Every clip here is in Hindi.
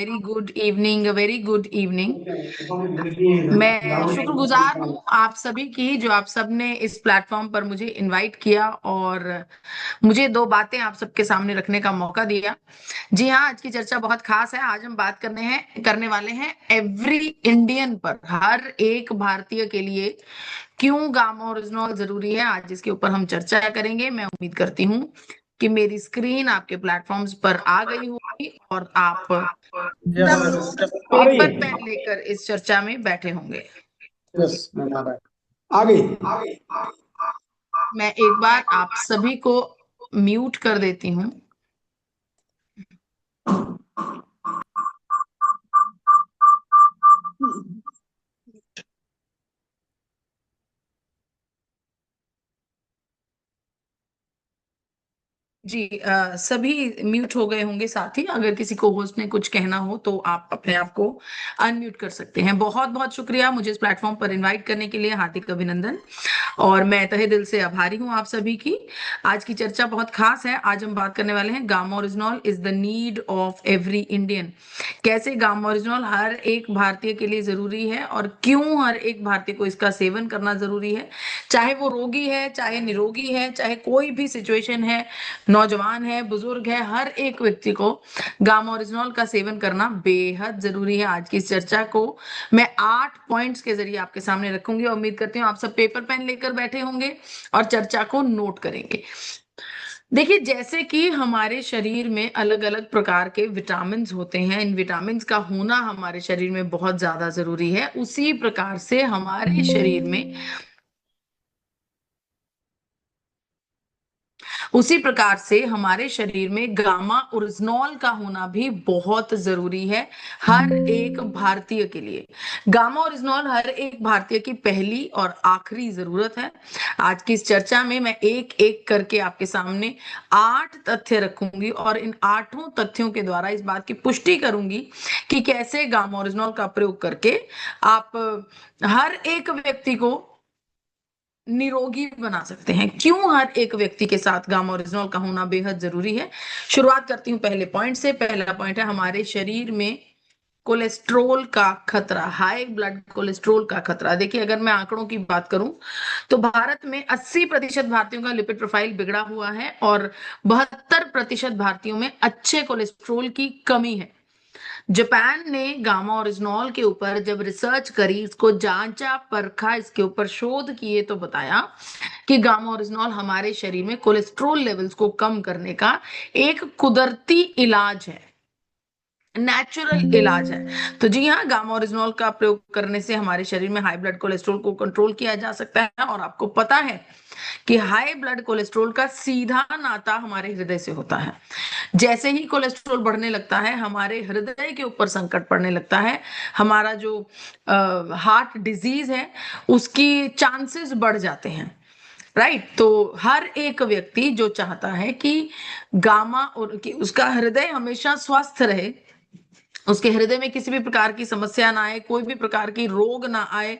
Very good evening, very good evening. मैं शुक्रगुजार हूँ आप सभी की, जो आप सब ने इस प्लेटफॉर्म पर मुझे इनवाइट किया और मुझे दो बातें आप सबके सामने रखने का मौका दिया। जी हाँ, आज की चर्चा बहुत खास है। आज हम बात करने वाले हैं एवरी इंडियन पर, हर एक भारतीय के लिए क्यों गामा ओरिजिनॉल जरूरी है। आज इसके ऊपर हम चर्चा करेंगे। मैं उम्मीद करती हूँ कि मेरी स्क्रीन आपके प्लेटफॉर्म्स पर आ गई होगी और आप यस सब यस लोग आ गई। पेपर पेन लेकर इस चर्चा में बैठे होंगे। यस मैम आ गई। मैं एक बार आप सभी को म्यूट कर देती हूँ। जी सभी म्यूट हो गए होंगे साथी। अगर किसी को होस्ट ने कुछ कहना हो तो आप अपने आप को अनम्यूट कर सकते हैं। बहुत बहुत शुक्रिया मुझे इस प्लेटफॉर्म पर इनवाइट करने के लिए, हार्दिक अभिनंदन। और मैं तहे दिल से आभारी हूं आप सभी की। आज की चर्चा बहुत खास है। आज हम बात करने वाले हैं gamma oryzanol is the need of every Indian. कैसे गामा ओरिजिनॉल हर एक भारतीय के लिए जरूरी है और क्यों हर एक भारतीय को इसका सेवन करना जरूरी है, चाहे वो रोगी है, चाहे निरोगी है, चाहे कोई भी सिचुएशन है, नौजवान है, बुजुर्ग है, हर एक व्यक्ति को गामा ओरिजिनॉल का सेवन करना बेहद जरूरी है। आज की इस चर्चा को मैं 8 पॉइंट्स के जरिए आपके सामने रखूंगी और उम्मीद करती हूँ आप सब पेपर पेन लेकर बैठे होंगे और चर्चा को नोट करेंगे। देखिए, जैसे कि हमारे शरीर में अलग अलग प्रकार के विटामिन होते हैं, इन विटामिन का होना हमारे शरीर में बहुत ज्यादा जरूरी है। उसी प्रकार से हमारे शरीर में उसी प्रकार से हमारे शरीर में गामा ओरिजिनॉल का होना भी बहुत जरूरी है हर एक भारतीय के लिए। गामा ओरिजिनॉल हर एक भारतीय की पहली और आखिरी जरूरत है। आज की इस चर्चा में मैं एक एक करके आपके सामने 8 तथ्य रखूंगी और इन 8 तथ्यों के द्वारा इस बात की पुष्टि करूंगी कि कैसे गामा ओरिजिनॉल का प्रयोग करके आप हर एक व्यक्ति को निरोगी बना सकते हैं। क्यों हर एक व्यक्ति के साथ गामा ओरिजिनॉल का होना बेहद जरूरी है। शुरुआत करती हूँ पहले पॉइंट से। पहला पॉइंट है हमारे शरीर में कोलेस्ट्रोल का खतरा, हाई ब्लड कोलेस्ट्रोल का खतरा। देखिए, अगर मैं आंकड़ों की बात करूं तो भारत में 80% भारतीयों का लिपिड प्रोफाइल बिगड़ा हुआ है और 72% भारतीयों में अच्छे कोलेस्ट्रोल की कमी है। जापान ने गामा ओरिजिनॉल के ऊपर जब रिसर्च करी, इसको जांचा परखा, इसके ऊपर शोध किए तो बताया कि गामा ओरिजिनॉल हमारे शरीर में कोलेस्ट्रोल लेवल्स को कम करने का एक कुदरती इलाज है, नेचुरल इलाज है। तो जी हाँ, गामा ओरिजिनॉल का प्रयोग करने से हमारे शरीर में हाई ब्लड कोलेस्ट्रॉल को कंट्रोल किया जा सकता है। और आपको पता है कि हाई ब्लड कोलेस्ट्रॉल का सीधा नाता हमारे हृदय से होता है। जैसे ही कोलेस्ट्रॉल बढ़ने लगता है, हमारे हृदय के ऊपर संकट पड़ने लगता है। हमारा जो हार्ट डिजीज है उसकी चांसेस बढ़ जाते हैं। राइट। तो हर एक व्यक्ति जो चाहता है कि गामा और कि उसका हृदय हमेशा स्वस्थ रहे, उसके हृदय में किसी भी प्रकार की समस्या ना आए, कोई भी प्रकार की रोग ना आए,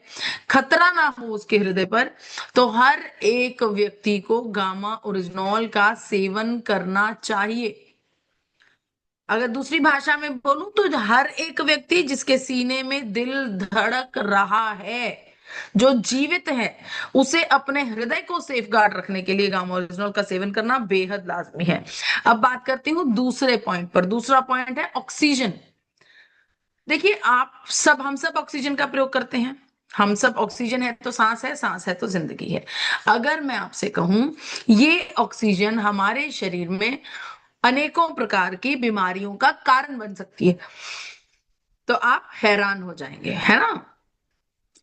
खतरा ना हो उसके हृदय पर, तो हर एक व्यक्ति को गामा ओरिजिनॉल का सेवन करना चाहिए। अगर दूसरी भाषा में बोलूं तो हर एक व्यक्ति जिसके सीने में दिल धड़क रहा है, जो जीवित है, उसे अपने हृदय को सेफगार्ड रखने के लिए गामा ओरिजिनॉल का सेवन करना बेहद लाजमी है। अब बात करती हूँ दूसरे पॉइंट पर। दूसरा पॉइंट है ऑक्सीजन। देखिए, हम सब ऑक्सीजन का प्रयोग करते हैं। हम सब ऑक्सीजन है तो सांस है, सांस है तो जिंदगी है। अगर मैं आपसे कहूं, ये ऑक्सीजन हमारे शरीर में अनेकों प्रकार की बीमारियों का कारण बन सकती है, तो आप हैरान हो जाएंगे, है ना।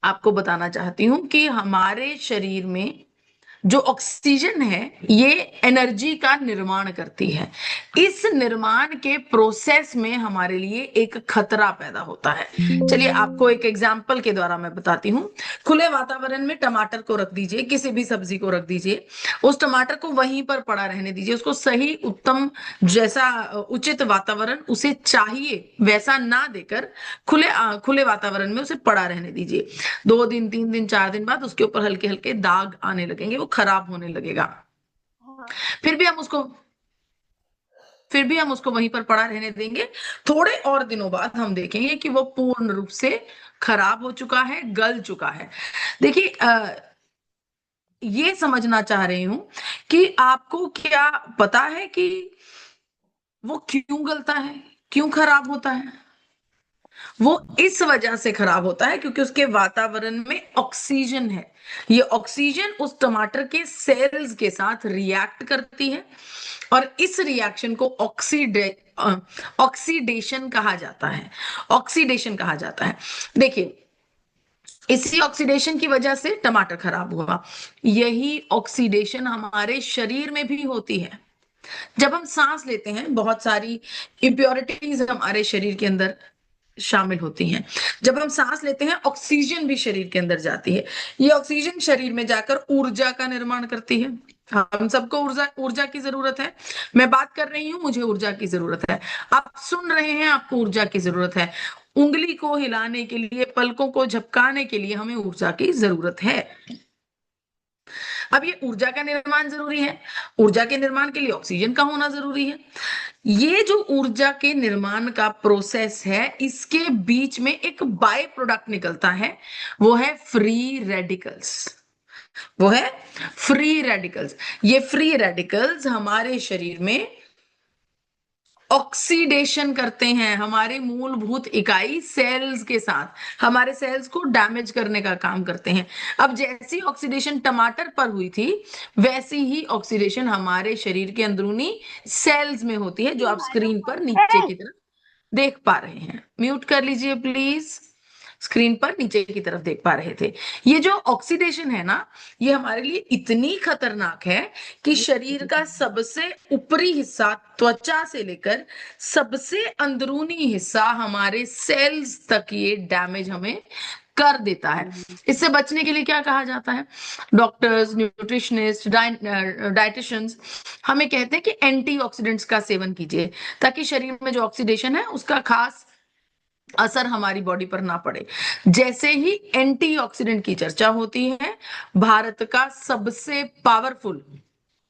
आपको बताना चाहती हूँ कि हमारे शरीर में जो ऑक्सीजन है ये एनर्जी का निर्माण करती है। इस निर्माण के प्रोसेस में हमारे लिए एक खतरा पैदा होता है। चलिए, आपको एक एग्जांपल के द्वारा मैं बताती हूँ। खुले वातावरण में टमाटर को रख दीजिए, किसी भी सब्जी को रख दीजिए, उस टमाटर को वहीं पर पड़ा रहने दीजिए। उसको सही, उत्तम, जैसा उचित वातावरण उसे चाहिए वैसा ना देकर खुले वातावरण में उसे पड़ा रहने दीजिए। 2 दिन, 3 दिन, 4 दिन बाद उसके ऊपर हल्के हल्के दाग आने लगेंगे, वो खराब होने लगेगा। फिर भी हम उसको फिर भी हम उसको वहीं पर पड़ा रहने देंगे। थोड़े और दिनों बाद हम देखेंगे कि वो पूर्ण रूप से खराब हो चुका है, गल चुका है। देखिए, ये समझना चाह रही हूं कि आपको क्या पता है कि वो क्यों गलता है, क्यों खराब होता है? वो इस वजह से खराब होता है क्योंकि उसके वातावरण में ऑक्सीजन है। ये ऑक्सीजन उस टमाटर के सेल्स के साथ रिएक्ट करती है और इस रिएक्शन को ऑक्सीडेशन कहा जाता है। ऑक्सीडेशन कहा जाता है। देखिए, इसी ऑक्सीडेशन की वजह से टमाटर खराब हुआ। यही ऑक्सीडेशन हमारे शरीर में भी होती है। जब हम सांस लेते हैं, बहुत सारी इम्प्योरिटीज हमारे शरीर के अंदर शामिल होती हैं। जब हम सांस लेते हैं, ऑक्सीजन भी शरीर के अंदर जाती है। ये ऑक्सीजन शरीर में जाकर ऊर्जा का निर्माण करती है। हम सबको ऊर्जा ऊर्जा की जरूरत है। मैं बात कर रही हूं, मुझे ऊर्जा की जरूरत है। आप सुन रहे हैं, आपको ऊर्जा की जरूरत है। उंगली को हिलाने के लिए, पलकों को झपकाने के लिए हमें ऊर्जा की जरूरत है। अब ये ऊर्जा का निर्माण जरूरी है। ऊर्जा के निर्माण के लिए ऑक्सीजन का होना जरूरी है। ये जो ऊर्जा के निर्माण का प्रोसेस है, इसके बीच में एक बाय प्रोडक्ट निकलता है। वो है फ्री रेडिकल्स। वो है फ्री रेडिकल्स। ये फ्री रेडिकल्स हमारे शरीर में ऑक्सीडेशन करते हैं, हमारे मूलभूत इकाई सेल्स के साथ हमारे सेल्स को डैमेज करने का काम करते हैं। अब जैसी ऑक्सीडेशन टमाटर पर हुई थी, वैसी ही ऑक्सीडेशन हमारे शरीर के अंदरूनी सेल्स में होती है, जो आप स्क्रीन पर नीचे की तरफ देख पा रहे हैं। म्यूट कर लीजिए प्लीज। स्क्रीन पर नीचे की तरफ देख पा रहे थे। ये जो ऑक्सीडेशन है ना, ये हमारे लिए इतनी खतरनाक है कि शरीर का सबसे ऊपरी हिस्सा, त्वचा से लेकर सबसे अंदरूनी हिस्सा, हमारे सेल्स तक ये डैमेज हमें कर देता है। इससे बचने के लिए क्या कहा जाता है? डॉक्टर्स, न्यूट्रिशनिस्ट, डाइटिशियंस हमें कहते हैं कि एंटीऑक्सीडेंट्स का सेवन कीजिए, ताकि शरीर में जो ऑक्सीडेशन है उसका खास असर हमारी बॉडी पर ना पड़े। जैसे ही एंटीऑक्सीडेंट की चर्चा होती है, भारत का सबसे पावरफुल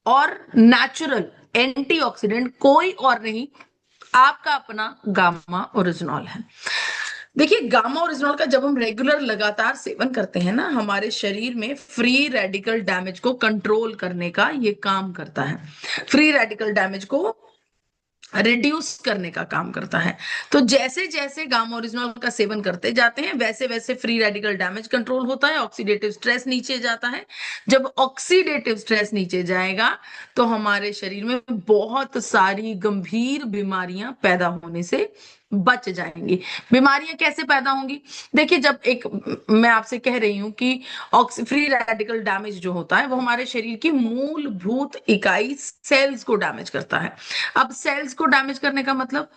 और नेचुरल एंटीऑक्सीडेंट कोई और नहीं, आपका अपना गामा ओरिजिनॉल है। देखिए, गामा ओरिजिनॉल का जब हम रेगुलर लगातार सेवन करते हैं ना, हमारे शरीर में फ्री रेडिकल डैमेज को कंट्रोल करने का ये काम करता है। फ्री रेडिकल डैमेज को रिड्यूस करने का काम करता है। तो जैसे जैसे गामा ओरिजिनॉल का सेवन करते जाते हैं, वैसे वैसे फ्री रेडिकल डैमेज कंट्रोल होता है, ऑक्सीडेटिव स्ट्रेस नीचे जाता है। जब ऑक्सीडेटिव स्ट्रेस नीचे जाएगा, तो हमारे शरीर में बहुत सारी गंभीर बीमारियां पैदा होने से बच जाएंगी। बीमारियां कैसे पैदा होंगी? देखिए, जब एक, मैं आपसे कह रही हूं कि फ्री रेडिकल डैमेज जो होता है, वो हमारे शरीर की मूलभूत इकाई सेल्स को डैमेज करता है। अब सेल्स को डैमेज करने का मतलब,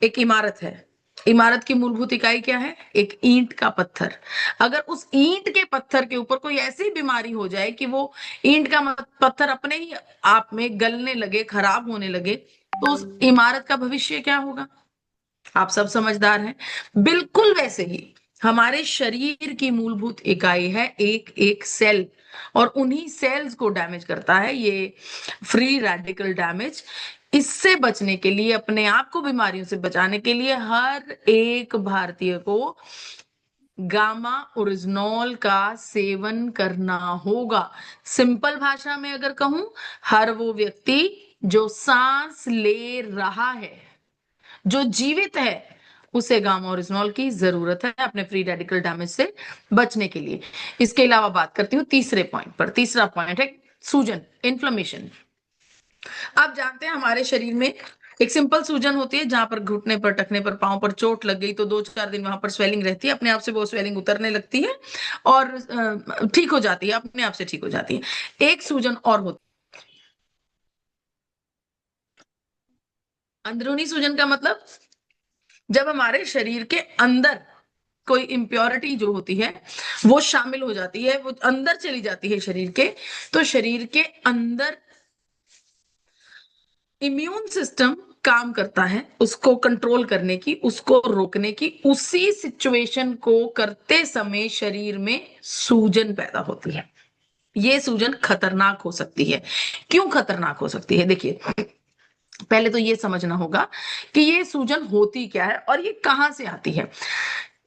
एक इमारत है, इमारत की मूलभूत इकाई क्या है? एक ईंट का पत्थर। अगर उस ईंट के पत्थर के ऊपर कोई ऐसी बीमारी हो जाए कि वो ईंट का पत्थर अपने ही आप में गलने लगे, खराब होने लगे, तो उस इमारत का भविष्य क्या होगा? आप सब समझदार हैं। बिल्कुल वैसे ही हमारे शरीर की मूलभूत इकाई है एक एक सेल, और उन्हीं सेल्स को डैमेज करता है ये फ्री रेडिकल डैमेज। इससे बचने के लिए, अपने आप को बीमारियों से बचाने के लिए, हर एक भारतीय को गामा ओरिजिनॉल का सेवन करना होगा। सिंपल भाषा में अगर कहूं, हर वो व्यक्ति जो सांस ले रहा है, जो जीवित है, उसे गामा ओरिजिनॉल की जरूरत है अपने फ्री रेडिकल डैमेज से बचने के लिए। इसके अलावा बात करती हूँ तीसरे पॉइंट पर। तीसरा पॉइंट है सूजन, इन्फ्लेमेशन। आप जानते हैं हमारे शरीर में एक सिंपल सूजन होती है, जहां पर घुटने पर, टखने पर, पांव पर चोट लग गई तो 2-4 दिन वहां पर स्वेलिंग रहती है, अपने आप से वो स्वेलिंग उतरने लगती है और ठीक हो जाती है, अपने आप से ठीक हो जाती है। एक सूजन और होती है अंदरूनी सूजन का मतलब, जब हमारे शरीर के अंदर कोई इम्प्योरिटी जो होती है वो शामिल हो जाती है, वो अंदर चली जाती है शरीर के, तो शरीर के अंदर इम्यून सिस्टम काम करता है उसको कंट्रोल करने की, उसको रोकने की। उसी सिचुएशन को करते समय शरीर में सूजन पैदा होती है। ये सूजन खतरनाक हो सकती है। क्यों खतरनाक हो सकती है? देखिए, पहले तो ये समझना होगा कि ये सूजन होती क्या है और ये कहां से आती है।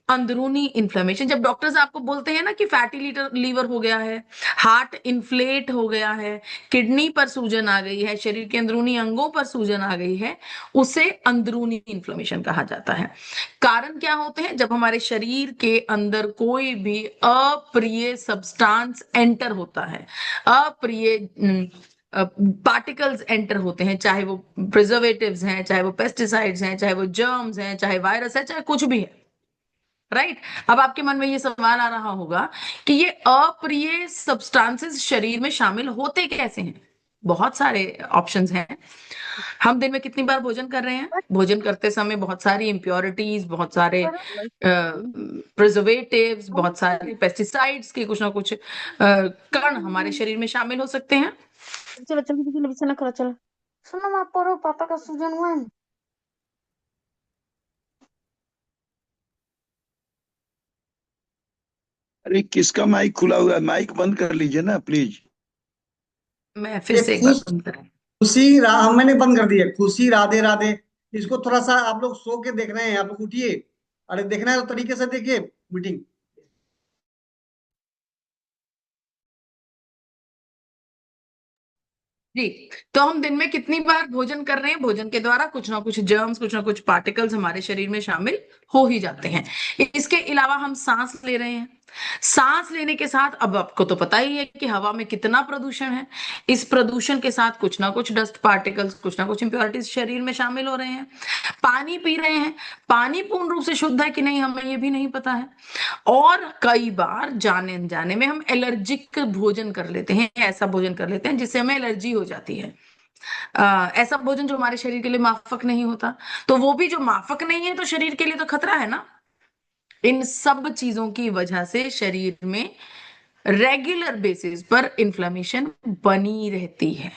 अंदरूनी इन्फ्लेमेशन, जब डॉक्टर्स आपको बोलते हैं ना कि फैटी लीवर हो गया है, हार्ट इन्फ्लेट हो गया है, किडनी पर सूजन आ गई है, शरीर के अंदरूनी अंगों पर सूजन आ गई है, उसे अंदरूनी इन्फ्लेमेशन कहा जाता है। कारण क्या होते हैं? जब हमारे शरीर के अंदर कोई भी अप्रिय सब्सटेंस एंटर होता है, अप्रिय पार्टिकल्स एंटर होते हैं, चाहे वो प्रिजर्वेटिव्स हैं, चाहे वो पेस्टिसाइड्स हैं, चाहे वो जर्म्स हैं, चाहे वायरस है, चाहे कुछ भी है, राइट। अब आपके मन में ये सवाल आ रहा होगा कि ये अप्रिय सब्सटेंसेस शरीर में शामिल होते कैसे हैं? बहुत सारे ऑप्शंस हैं। हम दिन में कितनी बार भोजन कर रहे हैं? भोजन करते समय बहुत सारी इम्प्योरिटीज, बहुत सारे प्रिजर्वेटिव्स, बहुत सारे पेस्टिसाइड्स के कुछ ना कुछ कण हमारे शरीर में शामिल हो सकते हैं। चलो चलो चलो बिछाना करो चलो। सुनो माँ पढ़ो, पापा का सूजन हुआ है। अरे किसका माइक खुला हुआ है? माइक बंद कर लीजिए ना प्लीज। मैं फिर ये से एक बार बंद करूं। मैंने बंद कर दिया। खुशी राधे राधे, इसको थोड़ा सा आप लोग सो के देख रहे हैं, आप लोग उठिए। अरे देखना है तो तरीके से देखिए मीटिंग। जी, तो हम दिन में कितनी बार भोजन कर रहे हैं? भोजन के द्वारा कुछ ना कुछ जर्म्स, कुछ ना कुछ पार्टिकल्स हमारे शरीर में शामिल हो ही जाते हैं। इसके अलावा हम सांस ले रहे हैं। सांस लेने के साथ, अब आपको तो पता ही है कि हवा में कितना प्रदूषण है। इस प्रदूषण के साथ कुछ ना कुछ डस्ट पार्टिकल्स, कुछ ना कुछ इंप्योरिटीज शरीर में शामिल हो रहे हैं। पानी पी रहे हैं, पानी पूर्ण रूप से शुद्ध है कि नहीं हमें ये भी नहीं पता है। और कई बार जाने अनजाने में हम एलर्जिक भोजन कर लेते हैं, ऐसा भोजन कर लेते हैं जिससे हमें एलर्जी हो जाती है। ऐसा भोजन जो हमारे शरीर के लिए माफक नहीं होता, तो वो भी जो माफक नहीं है तो शरीर के लिए तो खतरा है ना। इन सब चीजों की वजह से शरीर में रेगुलर बेसिस पर इन्फ्लेमेशन बनी रहती है।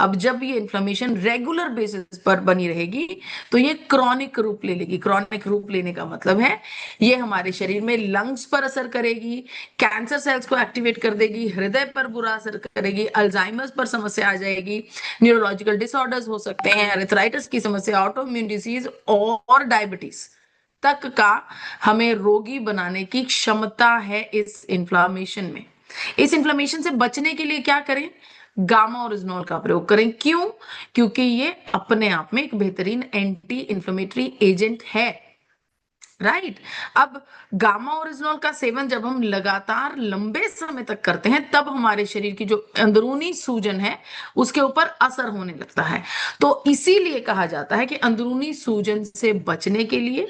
अब जब ये इन्फ्लेमेशन रेगुलर बेसिस पर बनी रहेगी तो ये क्रॉनिक रूप ले लेगी। क्रॉनिक रूप लेने का मतलब है ये हमारे शरीर में लंग्स पर असर करेगी, कैंसर सेल्स को एक्टिवेट कर देगी, हृदय पर बुरा असर करेगी, अल्जाइमर्स पर समस्या आ जाएगी, न्यूरोलॉजिकल डिसऑर्डर्स हो सकते हैं, अरेथराइटिस की समस्या, ऑटोइम्यून डिसीज और डायबिटीज तक का हमें रोगी बनाने की क्षमता है इस इन्फ्लामेशन में। इस इन्फ्लामेशन से बचने के लिए क्या करें? गामा ओरिजिनॉल का प्रयोग करें। क्यों? क्योंकि ये अपने आप में एक बेहतरीन एंटी इन्फ्लेमेटरी एजेंट है, राइट। अब गामा ओरिजिनॉल का सेवन जब हम लगातार लंबे समय तक करते हैं तब हमारे शरीर की जो अंदरूनी सूजन है उसके ऊपर असर होने लगता है। तो इसीलिए कहा जाता है कि अंदरूनी सूजन से बचने के लिए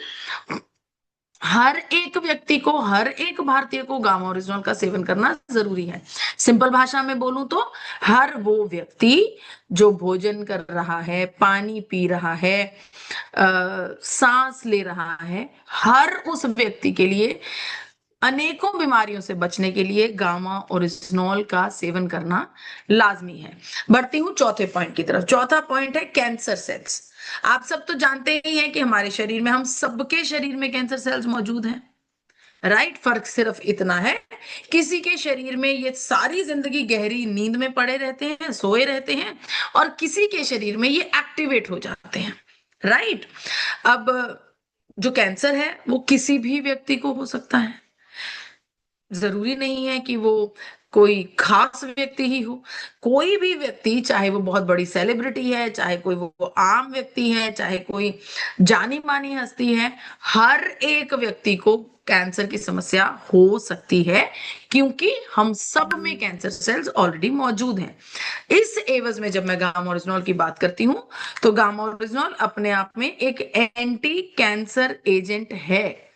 हर एक व्यक्ति को, हर एक भारतीय को गामा ओरिजिनॉल का सेवन करना जरूरी है। सिंपल भाषा में बोलूं तो हर वो व्यक्ति जो भोजन कर रहा है, पानी पी रहा है, सांस ले रहा है, हर उस व्यक्ति के लिए अनेकों बीमारियों से बचने के लिए गामा ओरिजिनॉल का सेवन करना लाजमी है। बढ़ती हूं चौथे पॉइंट की तरफ। चौथा पॉइंट है कैंसर सेल्स। आप सब तो जानते ही हैं कि हमारे शरीर में, हम सबके शरीर में कैंसर सेल्स मौजूद हैं, राइट। फर्क सिर्फ इतना है, किसी के शरीर में ये सारी जिंदगी गहरी नींद में पड़े रहते हैं, सोए रहते हैं, और किसी के शरीर में ये एक्टिवेट हो जाते हैं, राइट। अब जो कैंसर है वो किसी भी व्यक्ति को हो सकता है, जरूरी नहीं है कि वो कोई खास व्यक्ति ही हो। कोई भी व्यक्ति, चाहे वो बहुत बड़ी सेलिब्रिटी है, चाहे कोई वो आम व्यक्ति है, चाहे कोई जानी मानी हस्ती है, हर एक व्यक्ति को कैंसर की समस्या हो सकती है, क्योंकि हम सब में कैंसर सेल्स ऑलरेडी मौजूद हैं। इस एवज में जब मैं गामा ओरिजिनॉल की बात करती हूं तो गामा ओरिजिनॉल अपने आप में एक एंटी कैंसर एजेंट है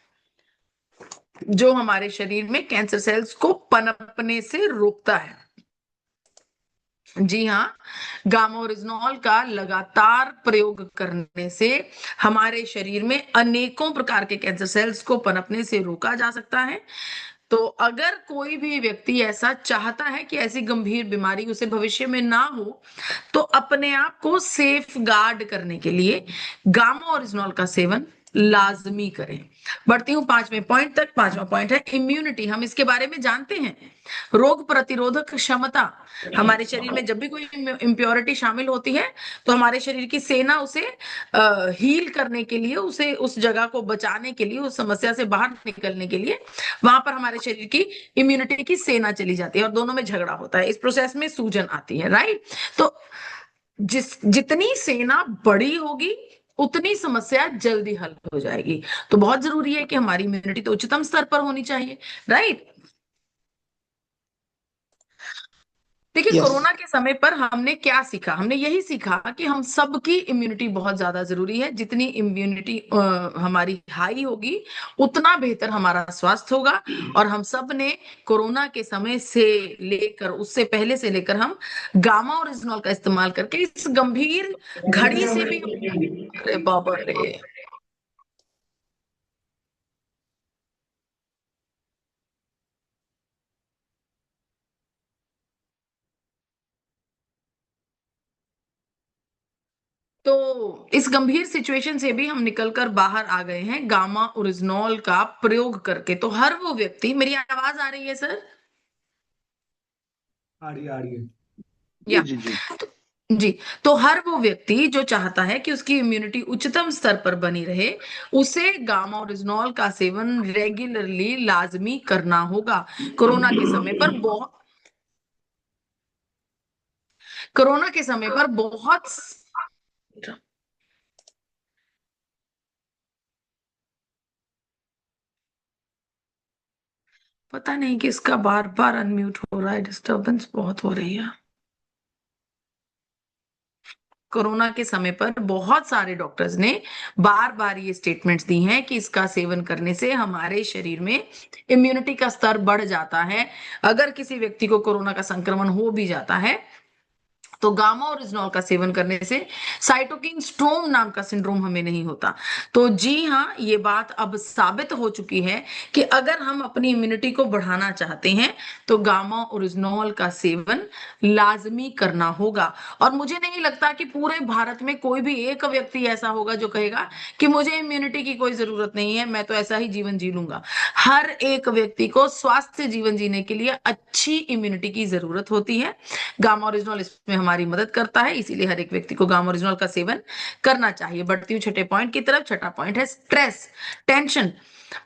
जो हमारे शरीर में कैंसर सेल्स को पनपने से रोकता है। जी हाँ, गामा ओरिजिनॉल का लगातार प्रयोग करने से हमारे शरीर में अनेकों प्रकार के कैंसर सेल्स को पनपने से रोका जा सकता है। तो अगर कोई भी व्यक्ति ऐसा चाहता है कि ऐसी गंभीर बीमारी उसे भविष्य में ना हो, तो अपने आप को सेफ गार्ड करने के लिए गामा ओरिजिनॉल का सेवन लाजमी करें। बढ़ती हूँ 5वें पॉइंट तक। 5वां पॉइंट है इम्यूनिटी। हम इसके बारे में जानते हैं, रोग प्रतिरोधक क्षमता। हमारे शरीर में जब भी कोई इम्प्योरिटी शामिल होती है तो हमारे शरीर की सेना उसे हील करने के लिए, उसे उस जगह को बचाने के लिए, उस समस्या से बाहर निकलने के लिए वहां पर हमारे शरीर की इम्यूनिटी की सेना चली जाती है और दोनों में झगड़ा होता है। इस प्रोसेस में सूजन आती है, राइट। तो जितनी सेना बड़ी होगी उतनी समस्या जल्दी हल हो जाएगी। तो बहुत जरूरी है कि हमारी इम्यूनिटी तो उच्चतम स्तर पर होनी चाहिए, राइट। देखिए, यस। कोरोना के समय पर हमने क्या सीखा? हमने यही सीखा कि हम सबकी इम्यूनिटी बहुत ज्यादा जरूरी है। जितनी इम्यूनिटी हमारी हाई होगी उतना बेहतर हमारा स्वास्थ्य होगा। और हम सब ने कोरोना के समय से लेकर, उससे पहले से लेकर, हम गामा और इजनॉल का इस्तेमाल करके इस गंभीर घड़ी से भी अरे बाबा रे, तो इस गंभीर सिचुएशन से भी हम निकलकर बाहर आ गए हैं गामा ओरिजिनॉल का प्रयोग करके। तो हर वो व्यक्ति, मेरी आवाज आ रही है सर? आ रही है। जी या जी जी। जी, तो हर वो व्यक्ति जो चाहता है कि उसकी इम्यूनिटी उच्चतम स्तर पर बनी रहे, उसे गामा ओरिजिनॉल का सेवन रेगुलरली लाजमी करना होगा। कोरोना के समय पर बहुत कोरोना के समय पर बहुत पता नहीं कि इसका बार बार अनम्यूट हो रहा है, डिस्टरबेंस बहुत हो रही है। कोरोना के समय पर बहुत सारे डॉक्टर्स ने बार बार ये स्टेटमेंट्स दी हैं कि इसका सेवन करने से हमारे शरीर में इम्यूनिटी का स्तर बढ़ जाता है। अगर किसी व्यक्ति को कोरोना का संक्रमण हो भी जाता है तो गामा ओरिजिनॉल का सेवन करने से साइटोकिन स्ट्रोम नाम का सिंड्रोम हमें नहीं होता। तो जी हाँ, ये बात अब साबित हो चुकी है कि अगर हम अपनी इम्यूनिटी को बढ़ाना चाहते हैं तो गामा ओरिजिनॉल का सेवन लाजमी करना होगा। और मुझे नहीं लगता कि पूरे भारत में कोई भी एक व्यक्ति ऐसा होगा जो कहेगा कि मुझे इम्यूनिटी की कोई जरूरत नहीं है, मैं तो ऐसा ही जीवन जी लूंगा। हर एक व्यक्ति को स्वस्थ जीवन जीने के लिए अच्छी इम्यूनिटी की जरूरत होती है। गामा ओरिजिनॉल इसमें हमारी मदद करता है, इसीलिए हर एक व्यक्ति को गामा ओरिजिनॉल का सेवन करना चाहिए। बढ़ती हूँ छठे पॉइंट की तरफ। छठा पॉइंट है स्ट्रेस, टेंशन।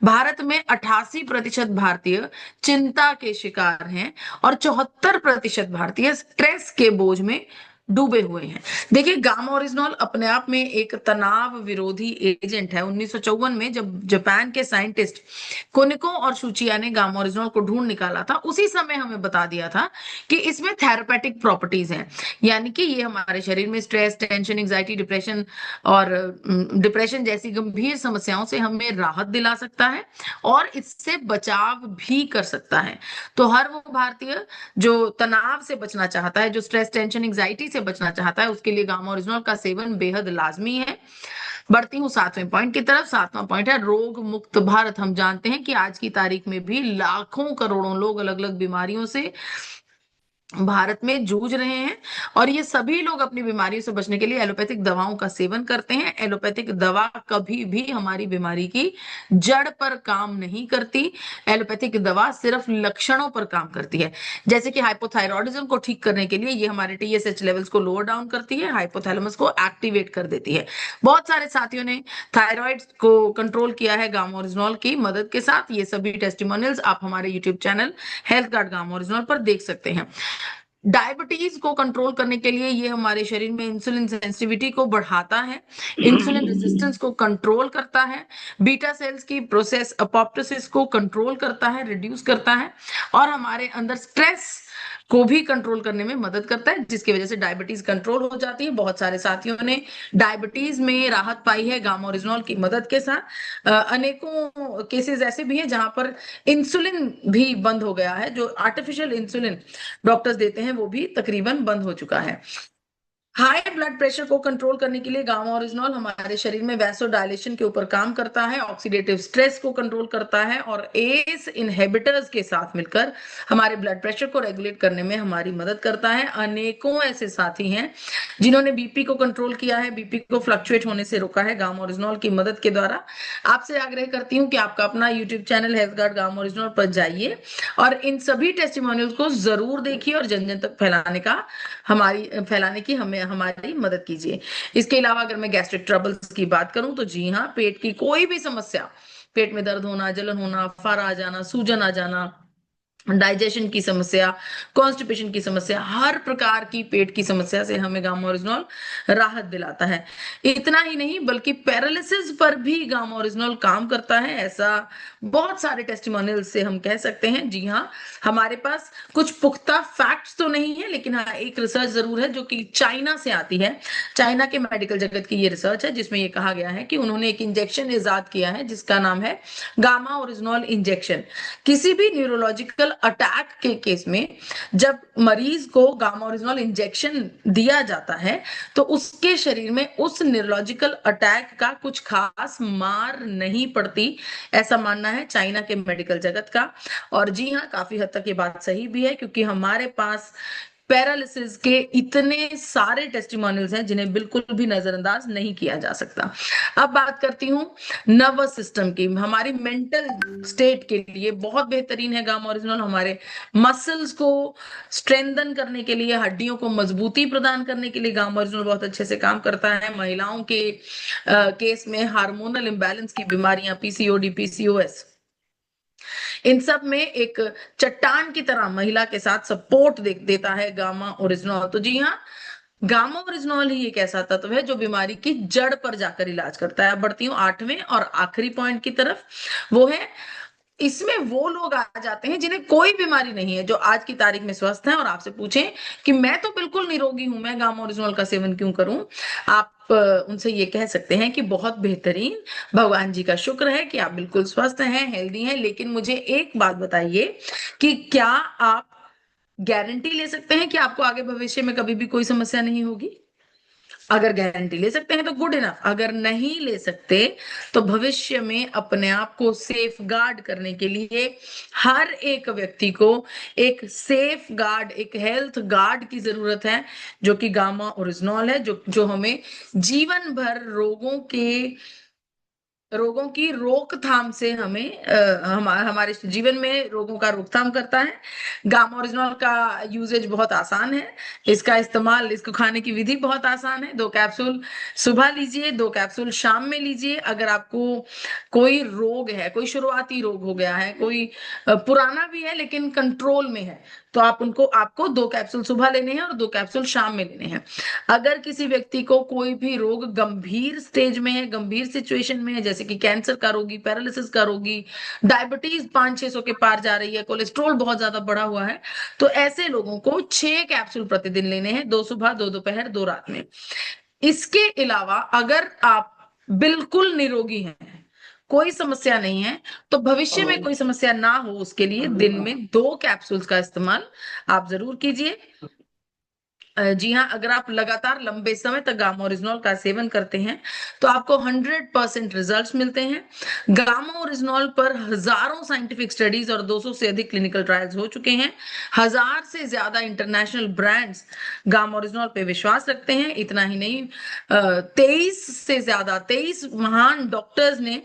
भारत में 88% भारतीय चिंता के शिकार हैं और 74% भारतीय स्ट्रेस के बोझ में डूबे हुए हैं। देखिए, गामा ओरिजिनॉल अपने आप में एक तनाव विरोधी एजेंट है। 1954 में जब जापान के साइंटिस्ट कुनिको और शुचिया ने गामा ओरिजिनॉल को ढूंढ निकाला था, उसी समय हमें बता दिया था कि इसमें थेरापेटिक प्रॉपर्टीज हैं। यानी कि ये हमारे शरीर में स्ट्रेस, टेंशन, एंजाइटी, डिप्रेशन और डिप्रेशन जैसी गंभीर समस्याओं से हमें राहत दिला सकता है और इससे बचाव भी कर सकता है। तो हर वो भारतीय जो तनाव से बचना चाहता है, जो स्ट्रेस, टेंशन, एंजाइटी से बचना चाहता है, उसके लिए गामा ओरिजिनॉल का सेवन बेहद लाजमी है। बढ़ती हूँ 7वें पॉइंट की तरफ। 7वां पॉइंट है रोग मुक्त भारत। हम जानते हैं कि आज की तारीख में भी लाखों करोड़ों लोग अलग अलग बीमारियों से भारत में जूझ रहे हैं और ये सभी लोग अपनी बीमारियों से बचने के लिए एलोपैथिक दवाओं का सेवन करते हैं। एलोपैथिक दवा कभी भी हमारी बीमारी की जड़ पर काम नहीं करती। एलोपैथिक दवा सिर्फ लक्षणों पर काम करती है। जैसे कि हाइपोथायरॉयडिज्म को ठीक करने के लिए ये हमारे TSH लेवल्स को लोअर डाउन करती है, हाइपोथैलेमस को एक्टिवेट कर देती है। बहुत सारे साथियों ने थायराइड को कंट्रोल किया है गामा ओरिजिनॉल की मदद के साथ। ये सभी टेस्टिमोनियल्स आप हमारे YouTube channel health guard gamma oryzanol पर देख सकते हैं। डायबिटीज को कंट्रोल करने के लिए ये हमारे शरीर में इंसुलिन सेंसिटिविटी को बढ़ाता है, इंसुलिन रेजिस्टेंस को कंट्रोल करता है, बीटा सेल्स की प्रोसेस अपोप्टोसिस को कंट्रोल करता है, रिड्यूस करता है और हमारे अंदर स्ट्रेस को भी कंट्रोल करने में मदद करता है, जिसकी वजह से डायबिटीज कंट्रोल हो जाती है। बहुत सारे साथियों ने डायबिटीज में राहत पाई है गामा ओरिजिनॉल की मदद के साथ। अनेकों केसेस ऐसे भी हैं जहां पर इंसुलिन भी बंद हो गया है, जो आर्टिफिशियल इंसुलिन डॉक्टर्स देते हैं वो भी तकरीबन बंद हो चुका है। हाई ब्लड प्रेशर को कंट्रोल करने के लिए गामा ओरिजिनॉल हमारे शरीर में वैसोडायलेशन के ऊपर काम करता है, ऑक्सीडेटिव स्ट्रेस को कंट्रोल करता है और एस इनहिबिटर्स के साथ मिलकर हमारे ब्लड प्रेशर को रेगुलेट करने में हमारी मदद करता है। अनेकों ऐसे साथी हैं जिन्होंने बीपी को कंट्रोल किया है, बीपी को फ्लक्चुएट होने से रोका है गामा ओरिजिनॉल की मदद के द्वारा। आपसे आग्रह करती हूँ कि आपका अपना YouTube channel health guard gamma oryzanol पर जाइए और इन सभी टेस्टिमोनियल्स को जरूर देखिए और जन जन तक फैलाने की हमारी मदद कीजिए। इसके अलावा अगर मैं गैस्ट्रिक ट्रबल्स की बात करूं तो जी हाँ, पेट की कोई भी समस्या, पेट में दर्द होना, जलन होना, फारा आ जाना, सूजन आ जाना, डाइजेशन की समस्या, कॉन्स्टिपेशन की समस्या, हर प्रकार की पेट की समस्या से हमें गामा ओरिजिनॉल राहत दिलाता है। इतना ही नहीं बल्कि पैरालिसिस पर भी गामा ओरिजिनॉल काम करता है, ऐसा बहुत सारे टेस्टिमोनियल से हम कह सकते हैं। जी हाँ, हमारे पास कुछ पुख्ता फैक्ट्स तो नहीं है, लेकिन हाँ एक रिसर्च जरूर है जो कि चाइना से आती है। चाइना के मेडिकल जगत की ये रिसर्च है जिसमें ये कहा गया है कि उन्होंने एक इंजेक्शन इजाद किया है जिसका नाम है गामा ओरिजिनॉल इंजेक्शन। किसी भी न्यूरोलॉजिकल अटैक के केस में जब मरीज को गामा ओरिजिनॉल इंजेक्शन दिया जाता है तो उसके शरीर में उस न्यूरोलॉजिकल अटैक का कुछ खास मार नहीं पड़ती, ऐसा मानना है चाइना के मेडिकल जगत का। और जी हाँ, काफी हद तक ये बात सही भी है क्योंकि हमारे पास पैरालिसिस के इतने सारे टेस्टिमोनियल्स हैं जिन्हें बिल्कुल भी नजरअंदाज नहीं किया जा सकता। अब बात करती हूँ नर्वस सिस्टम की। हमारी मेंटल स्टेट के लिए बहुत बेहतरीन है गामा ओरिजिनॉल। हमारे मसल्स को स्ट्रेंथन करने के लिए, हड्डियों को मजबूती प्रदान करने के लिए गामा ओरिजिनॉल बहुत अच्छे से काम करता है। महिलाओं के केस में हार्मोनल इम्बैलेंस की बीमारियां, पीसीओडी, पीसीओएस, इन सब में एक चट्टान की तरह महिला के साथ सपोर्ट देता है गामा ओरिजिनॉल। तो जी हाँ, गामा ओरिजिनॉल ही एक ऐसा तत्व है जो बीमारी की जड़ पर जाकर इलाज करता है। अब बढ़ती हूँ 8वें और आखिरी पॉइंट की तरफ, वो है इसमें वो लोग आ जाते हैं जिन्हें कोई बीमारी नहीं है, जो आज की तारीख में स्वस्थ हैं और आपसे पूछें कि मैं तो बिल्कुल निरोगी हूं, मैं गामा ओरिजिनॉल का सेवन क्यों करूं। आप उनसे ये कह सकते हैं कि बहुत बेहतरीन, भगवान जी का शुक्र है कि आप बिल्कुल स्वस्थ हैं, हेल्दी हैं। लेकिन मुझे एक बात बताइए कि क्या आप गारंटी ले सकते हैं कि आपको आगे भविष्य में कभी भी कोई समस्या नहीं होगी? अगर गारंटी ले सकते हैं तो गुड इनफ, अगर नहीं ले सकते तो भविष्य में अपने आप को सेफ गार्ड करने के लिए हर एक व्यक्ति को एक सेफ गार्ड, एक हेल्थ गार्ड की जरूरत है, जो कि गामा ओरिजिनॉल है, जो हमें जीवन भर रोगों की रोकथाम से हमें हमारे जीवन में रोगों का रोकथाम करता है। गामा ओरिजिनॉल का यूजेज बहुत आसान है, इसका इस्तेमाल, इसको खाने की विधि बहुत आसान है। 2 कैप्सूल सुबह लीजिए, 2 कैप्सूल शाम में लीजिए। अगर आपको कोई रोग है, कोई शुरुआती रोग हो गया है, कोई पुराना भी है लेकिन कंट्रोल में है, तो आपको 2 कैप्सूल सुबह लेने हैं और 2 कैप्सूल शाम में लेने हैं। अगर किसी व्यक्ति को कोई भी रोग गंभीर स्टेज में है, गंभीर सिचुएशन में है, जैसे कि कैंसर का रोगी, पैरालिसिस का रोगी, डायबिटीज 500-600 के पार जा रही है, कोलेस्ट्रॉल बहुत ज्यादा बढ़ा हुआ है, तो ऐसे लोगों को 6 कैप्सूल प्रतिदिन लेने हैं, 2 सुबह, 2 दोपहर, 2 रात में। इसके अलावा अगर आप बिल्कुल निरोगी हैं, कोई समस्या नहीं है, तो भविष्य में कोई समस्या ना हो उसके लिए दिन में 2 कैप्सूल्स का इस्तेमाल आप जरूर कीजिए। जी हाँ, अगर आप लगातार लंबे समय तक गामा ओरिजिनॉल का सेवन करते हैं तो आपको 100% रिजल्ट्स मिलते हैं। गामा ओरिजिनॉल पर हजारों साइंटिफिक स्टडीज और 200 से अधिक क्लिनिकल ट्रायल्स हो चुके हैं। 1000 से ज्यादा इंटरनेशनल ब्रांड्स गामा ओरिजिनॉल पे विश्वास रखते हैं। इतना ही नहीं, 23 महान डॉक्टर्स ने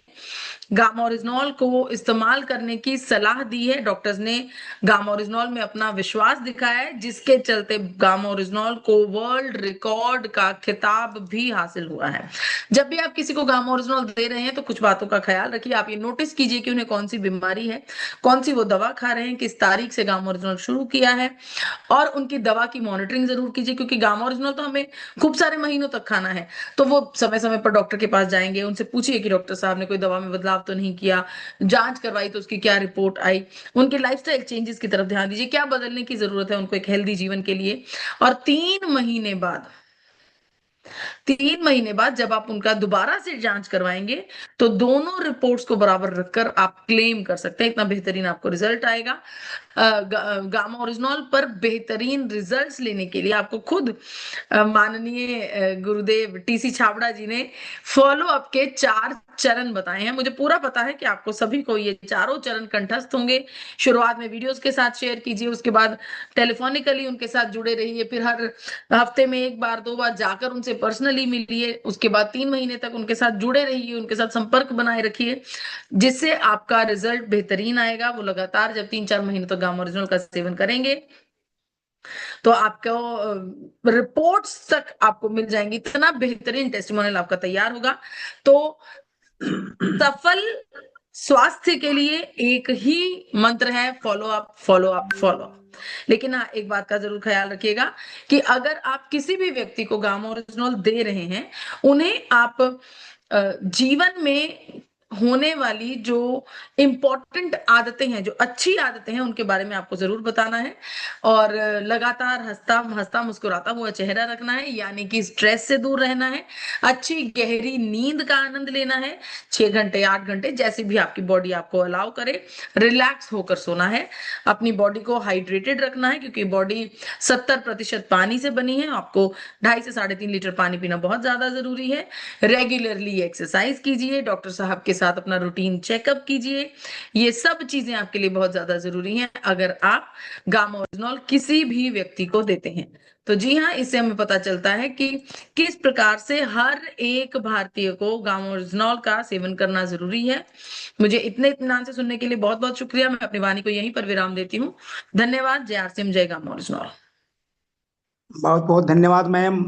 गामा ओरिजिनॉल को इस्तेमाल करने की सलाह दी है। डॉक्टर्स ने गामा ओरिजिनॉल में अपना विश्वास दिखाया है, जिसके चलते गामा ओरिजिनॉल को वर्ल्ड रिकॉर्ड का खिताब भी हासिल हुआ है। जब भी आप किसी को गामा ओरिजिनॉल दे रहे हैं तो कुछ बातों का ख्याल रखिए। आप ये नोटिस कीजिए कि उन्हें कौन सी बीमारी है, कौन सी वो दवा खा रहे हैं, किस तारीख से गामा ओरिजिनॉल शुरू किया है, और उनकी दवा की मॉनिटरिंग जरूर कीजिए, क्योंकि गामा ओरिजिनॉल तो हमें खूब सारे महीनों तक खाना है। तो वो समय समय पर डॉक्टर के पास जाएंगे, उनसे पूछिए कि डॉक्टर साहब ने कोई दवा में बदलाव तो नहीं किया, जांच करवाई तो उसकी क्या रिपोर्ट आई, उनके लाइफस्टाइल चेंजेस की तरफ ध्यान दीजिए, क्या बदलने की जरूरत है उनको एक हेल्दी जीवन के लिए। और 3 महीने बाद 3 महीने बाद जब आप उनका दोबारा से जांच करवाएंगे तो दोनों रिपोर्ट्स को बराबर रखकर आप क्लेम कर सकते हैं, इतना बेहतरीन आपको रिजल्ट आएगा। गामा ओरिजिनॉल पर बेहतरीन रिजल्ट्स लेने के लिए आपको खुद माननीय गुरुदेव टीसी छाबड़ा जी ने फॉलो अप के 4 चरण बताए हैं। मुझे पूरा पता है कि आपको सभी को ये चारों चरण कंठस्थ होंगे। शुरुआत में वीडियोस के साथ शेयर कीजिए, उसके बाद टेलीफोनिकली उनके साथ जुड़े रहिए, फिर हर हफ्ते में 1 बार 2 बार जाकर उनसे पर्सनली मिलिए, उसके बाद 3 महीने तक उनके साथ जुड़े रहिए, उनके साथ संपर्क बनाए रखिए, जिससे आपका रिजल्ट बेहतरीन आएगा। वो लगातार जब 3-4 महीने तक गामा ओरिजिनल का सेवन करेंगे तो आपको रिपोर्ट्स तक आपको मिल जाएंगी, इतना बेहतरीन टेस्टिमोनियल आपका तैयार होगा। तो सफल स्वास्थ्य के लिए एक ही मंत्र है, follow up follow up follow up. लेकिन हाँ, एक बात का जरूर ख्याल रखिएगा कि अगर आप किसी भी व्यक्ति को गामा ओरिजिनॉल दे रहे हैं, उन्हें आप जीवन में होने वाली जो इंपॉर्टेंट आदतें हैं, जो अच्छी आदतें हैं, उनके बारे में आपको जरूर बताना है और लगातार हंसता हंसता मुस्कुराता हुआ चेहरा रखना है, यानी कि स्ट्रेस से दूर रहना है, अच्छी गहरी नींद का आनंद लेना है, 6 घंटे 8 घंटे जैसे भी आपकी बॉडी आपको अलाउ करे, रिलैक्स होकर सोना है, अपनी बॉडी को हाइड्रेटेड रखना है क्योंकि बॉडी 70% पानी से बनी है। आपको 2.5 से 3.5 लीटर पानी पीना बहुत ज्यादा जरूरी है। रेगुलरली एक्सरसाइज कीजिए, डॉक्टर साहब के साथ अपना रूटीन चेकअप कीजिए, ये सब चीजें आपके लिए बहुत ज्यादा जरूरी हैं अगर आप गामा ओरिजिनॉल किसी भी व्यक्ति को देते हैं। तो जी हाँ, इससे हमें पता चलता है कि किस प्रकार से हर एक भारतीय को गामा ओरिजिनॉल का सेवन करना जरूरी है। मुझे इतने इत्मीनान से सुनने के लिए बहुत बहुत शुक्रिया। मैं अपनी वाणी को यहीं पर विराम देती हूँ। धन्यवाद। जय आरसीएम, जय गामा ओरिजिनॉल। बहुत बहुत धन्यवाद मैम,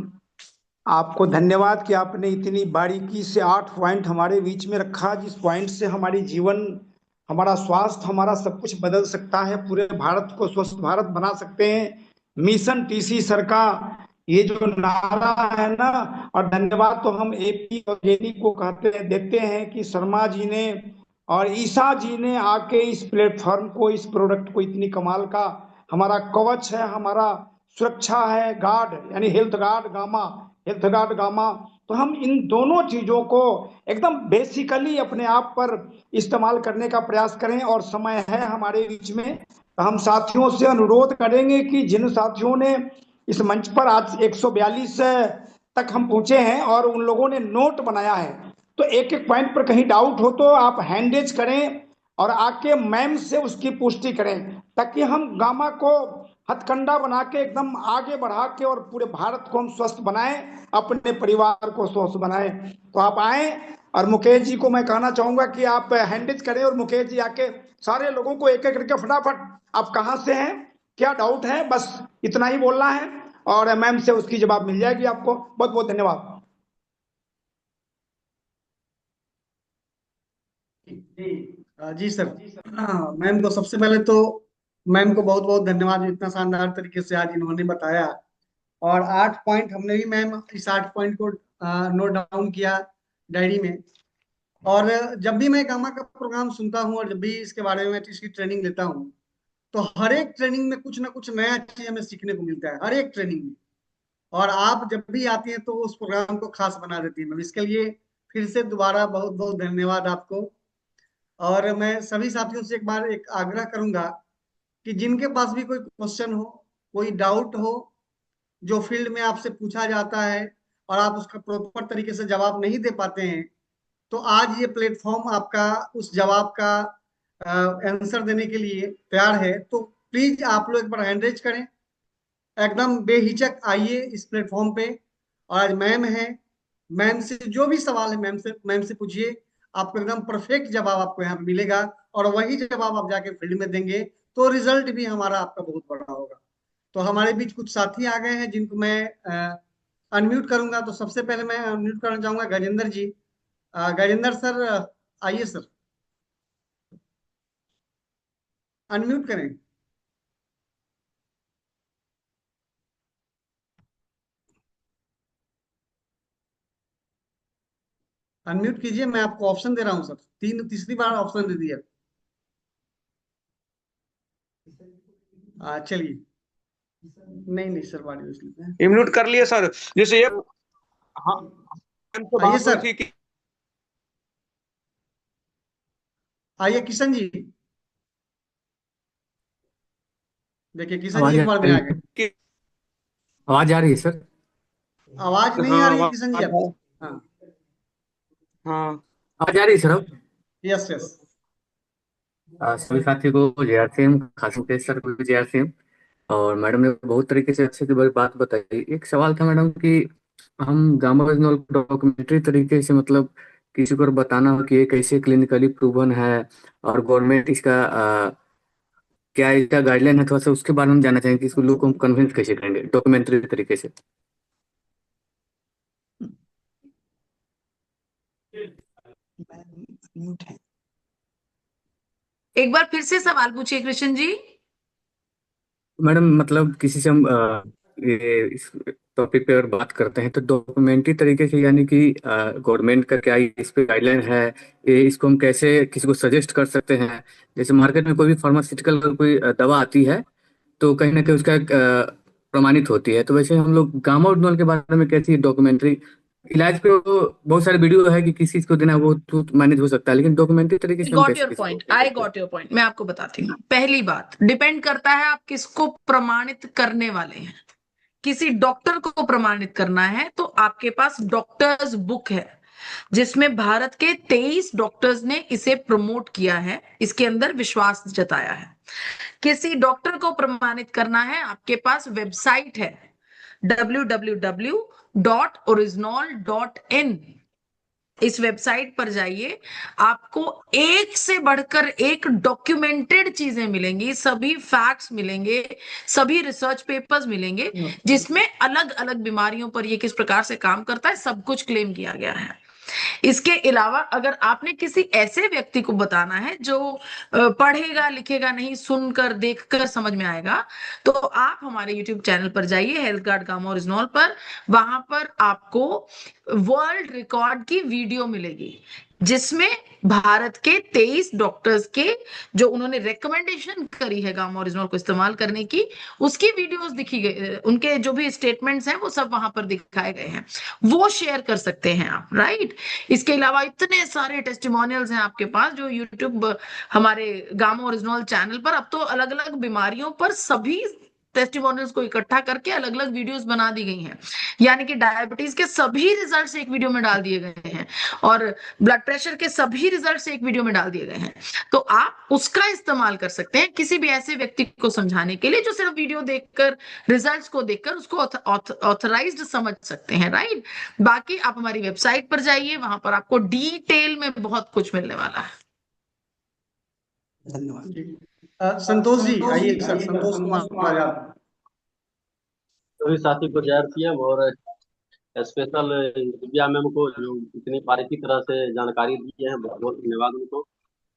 आपको धन्यवाद कि आपने इतनी बारीकी से 8 पॉइंट हमारे बीच में रखा, जिस पॉइंट से हमारी जीवन, हमारा स्वास्थ्य, हमारा सब कुछ बदल सकता है, पूरे भारत को स्वस्थ भारत बना सकते हैं। मिशन टीसी सर का ये जो नारा है ना, और धन्यवाद तो हम एपी और जेडी को देते हैं कि शर्मा जी ने और ईशा जी ने आके इस प्लेटफॉर्म को, इस प्रोडक्ट को इतनी कमाल का, हमारा कवच है, हमारा सुरक्षा है, गार्ड यानी health guard gamma, health guard gamma. तो हम इन दोनों चीजों को एकदम बेसिकली अपने आप पर इस्तेमाल करने का प्रयास करें। और समय है हमारे बीच में, तो हम साथियों से अनुरोध करेंगे कि जिन साथियों ने इस मंच पर आज 142 तक हम पहुंचे हैं और उन लोगों ने नोट बनाया है, तो एक एक पॉइंट पर कहीं डाउट हो तो आप हैंडेज करें और आके मैम से उसकी पुष्टि करें, ताकि हम गामा को हथकंडा बना के एकदम आगे बढ़ा के और पूरे भारत को हम स्वस्थ बनाएं, अपने परिवार को स्वस्थ बनाएं। तो आप आए, और मुकेश जी को मैं कहना चाहूंगा कि आप हैंडेज करें और मुकेश जी आके सारे लोगों को एक एक करके फटाफट, आप कहाँ से हैं, क्या डाउट है, बस इतना ही बोलना है और मैम से उसकी जवाब मिल जाएगी आपको। बहुत बहुत धन्यवाद। जी सर। हाँ, मैम को सबसे पहले तो मैम को बहुत बहुत धन्यवाद, इतना शानदार तरीके से आज इन्होंने बताया। और 8 पॉइंट हमने भी मैम इस 8 पॉइंट को नोट डाउन किया डायरी में। और जब भी मैं गामा का प्रोग्राम सुनता हूँ और जब भी इसके बारे में इसकी ट्रेनिंग लेता हूँ, तो हर एक ट्रेनिंग में कुछ ना कुछ नया चीज हमें सीखने को मिलता है, हर एक ट्रेनिंग में। और आप जब भी आती हैं तो उस प्रोग्राम को खास बना देती हैं मैम, इसके लिए फिर से दोबारा बहुत बहुत धन्यवाद आपको। और मैं सभी साथियों से एक बार एक आग्रह करूंगा कि जिनके पास भी कोई क्वेश्चन हो, कोई डाउट हो, जो फील्ड में आपसे पूछा जाता है और आप उसका प्रॉपर तरीके से जवाब नहीं दे पाते हैं, तो आज ये प्लेटफॉर्म आपका उस जवाब का आंसर देने के लिए तैयार है। तो प्लीज आप लोग एक बार हैंड रेज करें, एकदम बेहिचक आइए इस प्लेटफॉर्म पे। और आज मैम है, मैम से जो भी सवाल है मैम से पूछिए, आपको एकदम परफेक्ट जवाब आपको यहाँ पे मिलेगा। और वही जवाब आप जाके फील्ड में देंगे तो रिजल्ट भी हमारा आपका बहुत बड़ा होगा। तो हमारे बीच कुछ साथी आ गए हैं जिनको मैं अनम्यूट करूंगा। तो सबसे पहले मैं अनम्यूट करना चाहूंगा गजेंद्र जी। गजेंद्र सर, आइए सर, अनम्यूट करें। अनम्यूट कीजिए, मैं आपको ऑप्शन दे रहा हूँ सर, तीसरी बार ऑप्शन दे दिया। चलिए, नहीं नहीं सर, बारी इम्यूट कर लिए सर, जैसे ये हाँ, तो आइए बात हुई सर, थी कि आइए किशन जी। देखिए किशन जी आवाज एक आ बार में रही आ है? गए। कि आवाज आ रही है सर? आवाज नहीं हाँ आ रही है आवाज किशन जी आ- आपकी। हाँ। हाँ आवाज आ रही है सर अब? Yes yes. सभी साथी को जय आर सी एम, खास मुकेश सर को भी जय आर सी एम। और मैडम ने बहुत तरीके से अच्छे से बात बताई। एक सवाल था मैडम कि हम गामा ओरिजिनल को डॉक्यूमेंट्री तरीके से, मतलब किसी को बताना हो कि ये कैसे क्लिनिकली प्रूवन है, और गवर्नमेंट इसका क्या इसका गाइडलाइन है, थोड़ा सा उसके बारे में जानना चाहेंगे कि इसको लोग को हम कन्विंस कैसे करेंगे डॉक्यूमेंट्री तरीके से। म्यूट है। एक बार फिर से सवाल पूछिए कृष्ण जी। मैडम मतलब किसी से हम ये इस टॉपिक पे अगर बात करते हैं तो डॉक्यूमेंट्री तरीके से, यानी कि गवर्नमेंट का क्या इस पे गाइडलाइन है, ये इसको हम कैसे किसी को सजेस्ट कर सकते हैं। जैसे मार्केट में कोई भी फार्मास्यूटिकल कोई दवा आती है तो कहीं ना कहीं उसका प्रमाणित होती है, तो वैसे हम लोग गामा ओरिजिनल के बारे में कैसी डॉक्यूमेंट्री, इलाज पे वो बहुत सारे वीडियो है कि किस चीज को देना है, वो तो मैनेज हो सकता है, लेकिन डॉक्यूमेंट्री तरीके से हम गॉट कैसे योर किसी को पॉइंट, दे आई सकते हैं। Got your point. मैं आपको बताती हूँ। पहली बात, डिपेंड करता है आप किसको प्रमाणित करने वाले हैं। किसी डॉक्टर को प्रमाणित करना है तो आपके पास डॉक्टर्स बुक है, जिसमें भारत के 23 डॉक्टर्स ने इसे प्रमोट किया है, इसके अंदर विश्वास जताया है। किसी डॉक्टर को प्रमाणित करना है, आपके पास वेबसाइट है www.original.in। इस वेबसाइट पर जाइए, आपको एक से बढ़कर एक डॉक्यूमेंटेड चीजें मिलेंगी, सभी फैक्ट्स मिलेंगे, सभी रिसर्च पेपर्स मिलेंगे, जिसमें अलग अलग बीमारियों पर ये किस प्रकार से काम करता है सब कुछ क्लेम किया गया है। इसके अलावा अगर आपने किसी ऐसे व्यक्ति को बताना है जो पढ़ेगा लिखेगा नहीं, सुनकर देखकर समझ में आएगा, तो आप हमारे यूट्यूब चैनल पर जाइए, हेल्थ गार्ड गामा ओरिजिनल पर। वहां पर आपको वर्ल्ड रिकॉर्ड की वीडियो मिलेगी, जिसमें भारत के 23 डॉक्टर्स के जो उन्होंने रिकमेंडेशन करी है गामा ओरिजिनल को इस्तेमाल करने की, उसकी वीडियोस दिखी गई, उनके जो भी स्टेटमेंट्स हैं वो सब वहां पर दिखाए गए हैं, वो शेयर कर सकते हैं आप, राइट। इसके अलावा इतने सारे टेस्टिमोनियल्स हैं आपके पास जो यूट्यूब हमारे गामा ओरिजिनल चैनल पर, अब तो अलग अलग बीमारियों पर सभी टेस्टिमोनियल्स को इकट्ठा करके अलग अलग वीडियोस बना दी गई हैं। यानी कि डायबिटीज के सभी रिजल्ट्स एक वीडियो में डाल दिए गए हैं, और ब्लड प्रेशर के सभी रिजल्ट्स एक वीडियो में डाल दिए गए हैं। तो आप उसका इस्तेमाल कर सकते हैं किसी भी ऐसे व्यक्ति को समझाने के लिए जो सिर्फ वीडियो देखकर, रिजल्ट्स को देखकर उसको ऑथराइज्ड समझ सकते हैं, राइट। बाकी आप हमारी वेबसाइट पर जाइए, वहां पर आपको डिटेल में बहुत कुछ मिलने वाला है। धन्यवाद। जी। संतोष जी आइए सर, संतोष कुमार यादव। सभी साथी को जय सीएम और स्पेशल दिव्या मैम को जो इतनी बारीकी तरह से जानकारी दी है, बहुत बहुत धन्यवाद उनको।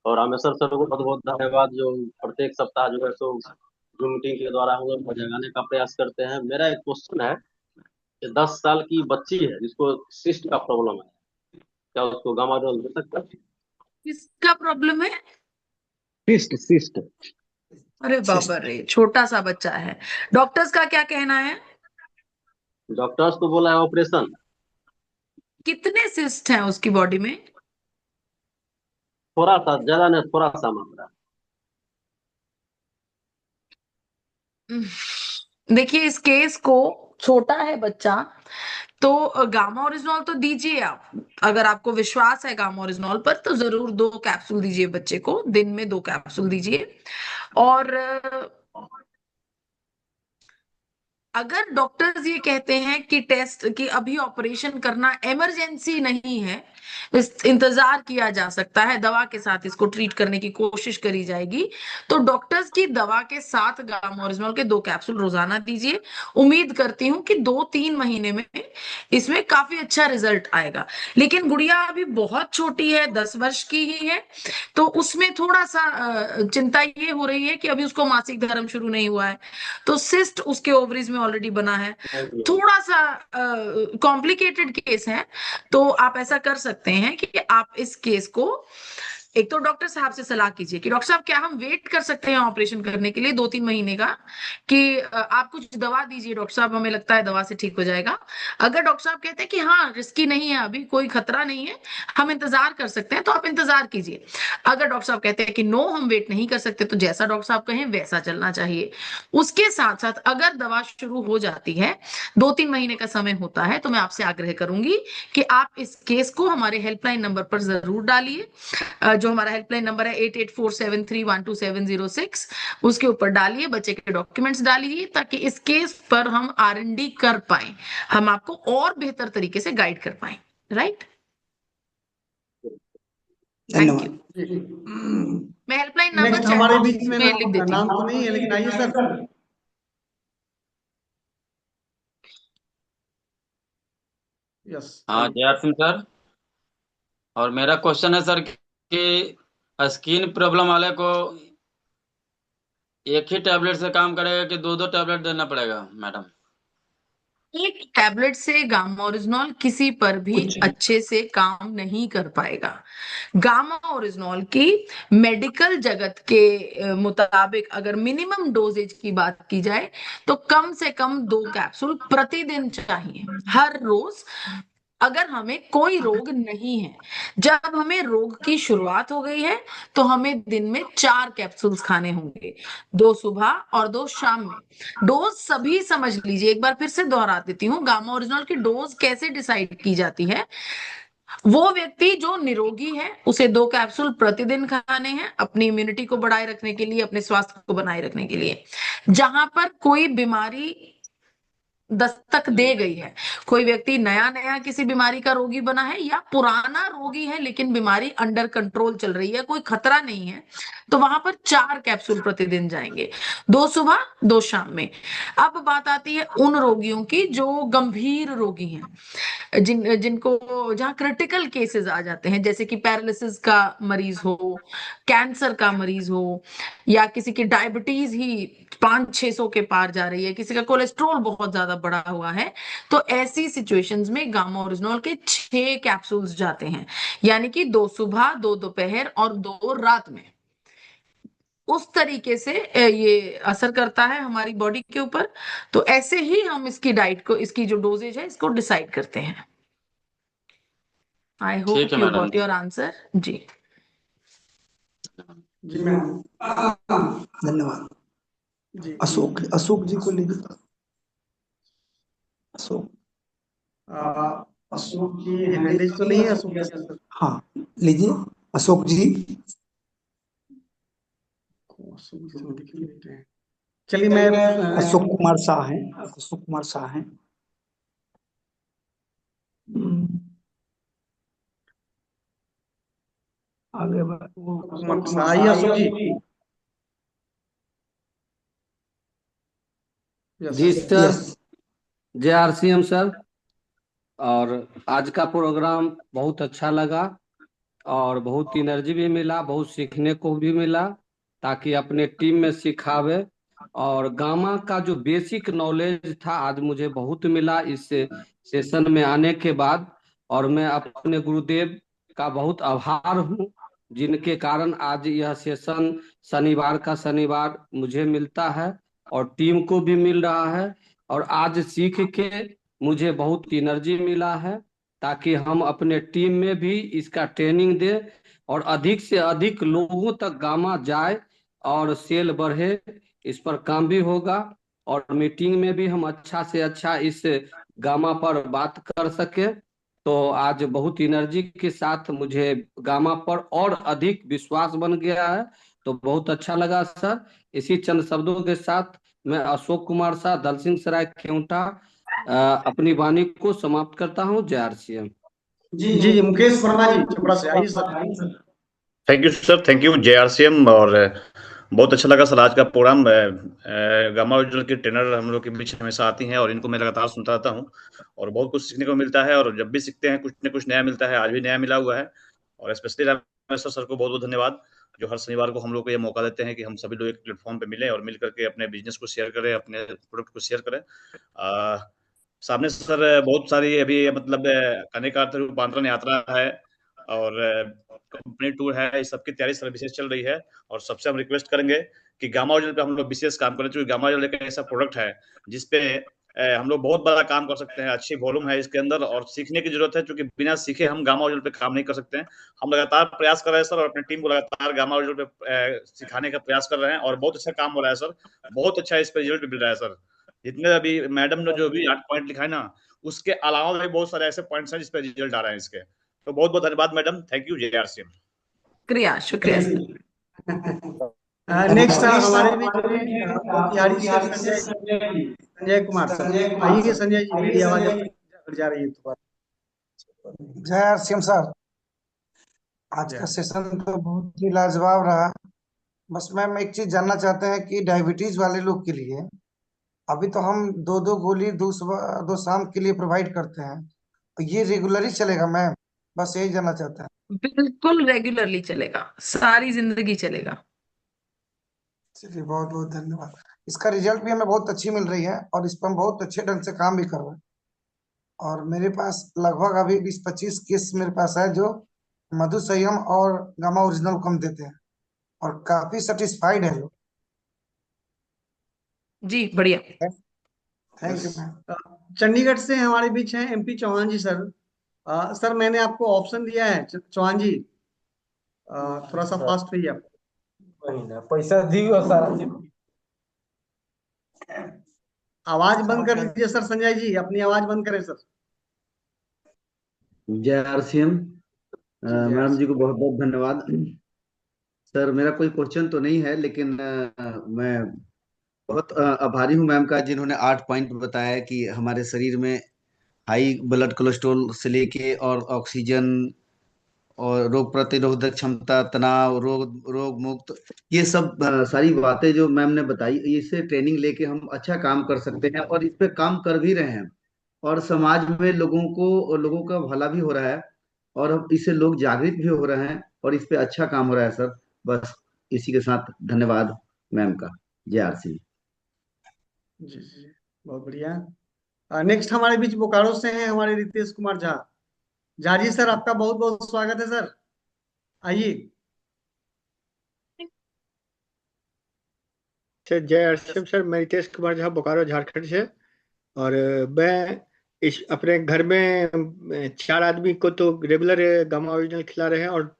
और रामेश्वर सर को बहुत बहुत धन्यवाद, जो प्रत्येक सप्ताह जो है सो जूम मीटिंग के द्वारा हम लोग को जगाने का प्रयास करते हैं। मेरा एक क्वेश्चन है कि 10 साल की बच्ची है जिसको सिस्ट का प्रॉब्लम है, क्या उसको गामा डोल दे सकता है? किसका प्रॉब्लम है? Cyst cyst. अरे बाबा रे, छोटा सा बच्चा है। डॉक्टर्स का क्या कहना है? डॉक्टर्स को बोला है ऑपरेशन। कितने सिस्ट हैं उसकी बॉडी में? थोड़ा सा, ज्यादा नहीं, थोड़ा सा मात्रा। देखिए, इस केस को, छोटा है बच्चा, तो गामा ओरिजिनल तो दीजिए आप। अगर आपको विश्वास है गामा ओरिजिनल पर तो जरूर 2 कैप्सूल दीजिए बच्चे को, दिन में 2 कैप्सूल दीजिए। और अगर डॉक्टर्स ये कहते हैं कि टेस्ट कि अभी ऑपरेशन करना इमरजेंसी नहीं है, इंतजार किया जा सकता है, दवा के साथ इसको ट्रीट करने की कोशिश करी जाएगी, तो डॉक्टर्स की दवा के साथ गामा ओरिजिनल के 2 कैप्सूल रोजाना दीजिए। उम्मीद करती हूँ कि 2-3 महीने में इसमें काफी अच्छा रिजल्ट आएगा। लेकिन गुड़िया अभी बहुत छोटी है, 10 वर्ष की ही है, तो उसमें थोड़ा सा चिंता ये हो रही है कि अभी उसको मासिक धर्म शुरू नहीं हुआ है, तो सिस्ट उसके ओवरीज में ऑलरेडी बना है, थोड़ा सा कॉम्प्लिकेटेड केस है। तो आप ऐसा कर सकते हैं कि आप इस केस को एक तो डॉक्टर साहब से सलाह कीजिए कि डॉक्टर साहब क्या हम वेट कर सकते हैं ऑपरेशन करने के लिए 2-3 महीने का, कि आप कुछ दवा दीजिए डॉक्टर साहब, हमें लगता है दवा से ठीक हो जाएगा। अगर डॉक्टर साहब कहते हैं कि हाँ रिस्की नहीं है, अभी कोई खतरा नहीं है, हम इंतजार कर सकते हैं, तो आप इंतजार कीजिए। अगर डॉक्टर साहब कहते हैं कि नो हम वेट नहीं कर सकते, तो जैसा डॉक्टर साहब कहें वैसा चलना चाहिए। उसके साथ साथ अगर दवा शुरू हो जाती है, 2-3 महीने का समय होता है, तो मैं आपसे आग्रह करूंगी कि आप इस केस को हमारे हेल्पलाइन नंबर पर जरूर डालिए। जो हमारा हेल्पलाइन नंबर है 8847312706, उसके ऊपर डालिए, बच्चे के डॉक्यूमेंट्स डालिए, ताकि इस केस पर हम R&D कर पाए, हम आपको और बेहतर तरीके से गाइड कर पाए। Right, thank you. धन्यवाद। मैं हेल्पलाइन नंबर नेक्स्ट चैट हमारे बॉक्स बीच में में लिख देती नाम हूँ। तो नहीं है, लेकिन आइए सर। यस हाँ जय सिंह सर। और मेरा क्वेश्चन है सर कि स्किन प्रॉब्लम वाले को एक ही टैबलेट से काम करेगा कि 2-2 टैबलेट देना पड़ेगा मैडम? एक टैबलेट से गामा ओरिजिनॉल किसी पर भी अच्छे से काम नहीं कर पाएगा। गामा ओरिजिनॉल की मेडिकल जगत के मुताबिक अगर मिनिमम डोजेज की बात की जाए, तो कम से कम 2 कैप्सूल प्रतिदिन चाहिए, हर रोज। अगर हमें कोई रोग नहीं है, जब हमें रोग की शुरुआत हो गई है, तो हमें दिन में 4 कैप्सूल्स खाने होंगे, 2 सुबह और 2 शाम में। डोज सभी समझ लीजिए, एक बार फिर से दोहरा देती हूँ, गामा ओरिजिनल की डोज कैसे डिसाइड की जाती है। वो व्यक्ति जो निरोगी है, उसे 2 कैप्सूल प्रतिदिन खाने हैं, अपनी इम्यूनिटी को बढ़ाए रखने के लिए, अपने स्वास्थ्य को बनाए रखने के लिए। जहां पर कोई बीमारी दस्तक दे गई है, कोई व्यक्ति नया नया किसी बीमारी का रोगी बना है, या पुराना रोगी है लेकिन बीमारी अंडर कंट्रोल चल रही है, कोई खतरा नहीं है, तो वहां पर 4 कैप्सूल प्रतिदिन जाएंगे, 2 सुबह 2 शाम में। अब बात आती है उन रोगियों की जो गंभीर रोगी हैं, जिनको जहां क्रिटिकल केसेस आ जाते हैं, जैसे कि पैरालिसिस का मरीज हो, कैंसर का मरीज हो, या किसी की डायबिटीज ही 500-600 के पार जा रही है, किसी का कोलेस्ट्रॉल बहुत ज्यादा बढ़ा हुआ है, तो ऐसी सिचुएशंस में गामा ओरिजिनॉल के 6 कैप्सूल्स जाते हैं, यानी कि 2 सुबह 2 दोपहर और 2 रात में। उस तरीके से ये असर करता है हमारी बॉडी के ऊपर। तो ऐसे ही हम इसकी डाइट को, इसकी जो डोजेज है, इसको डिसाइड करते हैं। आई ठीक होप है you madam. Got your answer. जी जी मैम। धन्यवाद। जी अशोक अशोक जी को लीजिए। अशोक अशोक जी हैंडीज तो नहीं है अशोक जी सर? हाँ लीजिए अशोक जी। अशोक जी तो दिख नहीं रहे हैं। चलिए मैं अशोक कुमार शाह हैं, अशोक कुमार शाह हैं। आगे कुमार शाह, आइए अशोक जी। जी सर, जय RCM सर। और आज का प्रोग्राम बहुत अच्छा लगा और बहुत एनर्जी भी मिला, बहुत सीखने को भी मिला, ताकि अपने टीम में सिखावे। और गामा का जो बेसिक नॉलेज था आज मुझे बहुत मिला इस सेशन में आने के बाद। और मैं अपने गुरुदेव का बहुत आभार हूँ, जिनके कारण आज यह सेशन शनिवार का शनिवार मुझे मिलता है और टीम को भी मिल रहा है। और आज सीख के मुझे बहुत एनर्जी मिला है, ताकि हम अपने टीम में भी इसका ट्रेनिंग दें और अधिक से अधिक लोगों तक गामा जाए और सेल बढ़े। इस पर काम भी होगा और मीटिंग में भी हम अच्छा से अच्छा इस गामा पर बात कर सके। तो आज बहुत एनर्जी के साथ मुझे गामा पर और अधिक विश्वास बन गया है, तो बहुत अच्छा लगा सर। इसी चंद शब्दों के साथ मैं अशोक कुमार शाह, दलसिंह सराय केवटा, अपनी वाणी को समाप्त करता हूँ। जय RCM। जी जी मुकेश वर्मा जी छपरा से, आइए sir. Thank you sir, thank you जय RCM। और बहुत अच्छा लगा सर आज का प्रोग्राम। गामा ओरिजिनल की ट्रेनर हम लोग के बीच हमेशा आती हैं और इनको मैं लगातार सुनता रहता हूँ और बहुत कुछ सीखने को मिलता है, और जब भी सीखते हैं कुछ न कुछ नया मिलता है। आज भी नया मिला हुआ है, और स्पेशली रामेश्वर सर को बहुत बहुत धन्यवाद, जो हर शनिवार को हम लोग को ये मौका देते हैं कि हम सभी लोग एक प्लेटफॉर्म पे मिलें और मिल करके अपने बिजनेस को शेयर करें, अपने प्रोडक्ट को शेयर करें। सामने सर बहुत सारी अभी मतलब कहने का अर्थ रूपांतरण यात्रा है। और कंपनी टूर है, इस सबकी तैयारी सर विशेष चल रही है। और सबसे हम रिक्वेस्ट करेंगे कि गामा ओरिजिनल पे हम लोग विशेष काम करें, क्योंकि गामा ओरिजिनल एक ऐसा प्रोडक्ट है जिसपे हम लोग बहुत बड़ा काम कर सकते हैं। अच्छी वॉल्यूम है इसके अंदर और सीखने की जरूरत है, क्योंकि बिना सीखे हम गामा ओरिजिनल पे काम नहीं कर सकते हैं। हम लगातार प्रयास कर रहे हैं सर, और अपनी टीम को लगातार गामा ओरिजिनल पे सिखाने का प्रयास कर रहे हैं, और बहुत अच्छा काम हो रहा है सर। बहुत अच्छा इस पे रिजल्ट मिल रहा है सर। जितने अभी मैडम ने जो भी 8 पॉइंट लिखा है ना, उसके अलावा भी बहुत सारे ऐसे पॉइंट्स हैं जिस पे रिजल्ट आ रहे हैं इसके। तो बहुत बहुत धन्यवाद मैडम, थैंक यू JRCM। शुक्रिया शुक्रिया सर। नेक्स्ट हमारे बीच में मोतिहारी से संजय कुमार सर। आइए संजय जी, मेरी आवाज आपको जा रही है तो। जय RCM सर, आज का सेशन तो बहुत ही लाजवाब रहा। बस मैम एक चीज जानना चाहते हैं कि डायबिटीज वाले लोग के लिए अभी तो हम 2-2 गोली 2 सुबह 2 शाम के लिए प्रोवाइड करते हैं, तो ये रेगुलरली चलेगा मैम? बस यही जानना चाहते हैं। बिल्कुल रेगुलरली चलेगा, सारी जिंदगी चलेगा। चलिए बहुत बहुत धन्यवाद। इसका रिजल्ट भी हमें बहुत अच्छी मिल रही है और इस पर हम बहुत अच्छे ढंग से काम भी कर रहे हैं। और मेरे पास लगभग अभी 20-25 केस मेरे पास है जो मधु संयम और गामा ओरिजिनल को हम देते हैं और काफी सेटिस्फाइड है लोग। जी बढ़िया। Thank you ma'am. चंडीगढ़ से हमारे बीच हैं MP चौहान जी सर। सर मैंने आपको ऑप्शन दिया है चौहान जी, थोड़ा सा फास्ट रहिए आप। पैसा दियो सारा। आवाज बंद कर लीजिए सर। संजय जी अपनी आवाज बंद करें सर। JRCM मैडम जी को बहुत बहुत धन्यवाद। सर मेरा कोई क्वेश्चन तो नहीं है, लेकिन मैं बहुत आभारी हूँ मैम का, जिन्होंने 8 पॉइंट बताया कि हमारे शरीर में हाई ब्लड कोलेस्ट्रॉल से लेके और ऑक्सीजन और रोग प्रतिरोधक क्षमता, तनाव, रोग मुक्त, ये सब सारी बातें जो मैम ने बताई, इससे ट्रेनिंग लेके हम अच्छा काम कर सकते हैं और इस पे काम कर भी रहे हैं। और समाज में लोगों का भला भी हो रहा है और अब इससे लोग जागृत भी हो रहे हैं और इस पे अच्छा काम हो रहा है सर। बस इसी के साथ धन्यवाद मैम का। JRCM। जी जी बहुत बढ़िया। नेक्स्ट हमारे बीच बोकारो से हैं हमारे रितेश कुमार झा। झा जी सर आपका बहुत बहुत स्वागत है सर, आइए। JRCM सर, मैं रितेश कुमार झा बोकारो झारखंड से। और मैं इस अपने घर में 4 आदमी को तो रेगुलर गामा ओरिजिनल खिला रहे हैं और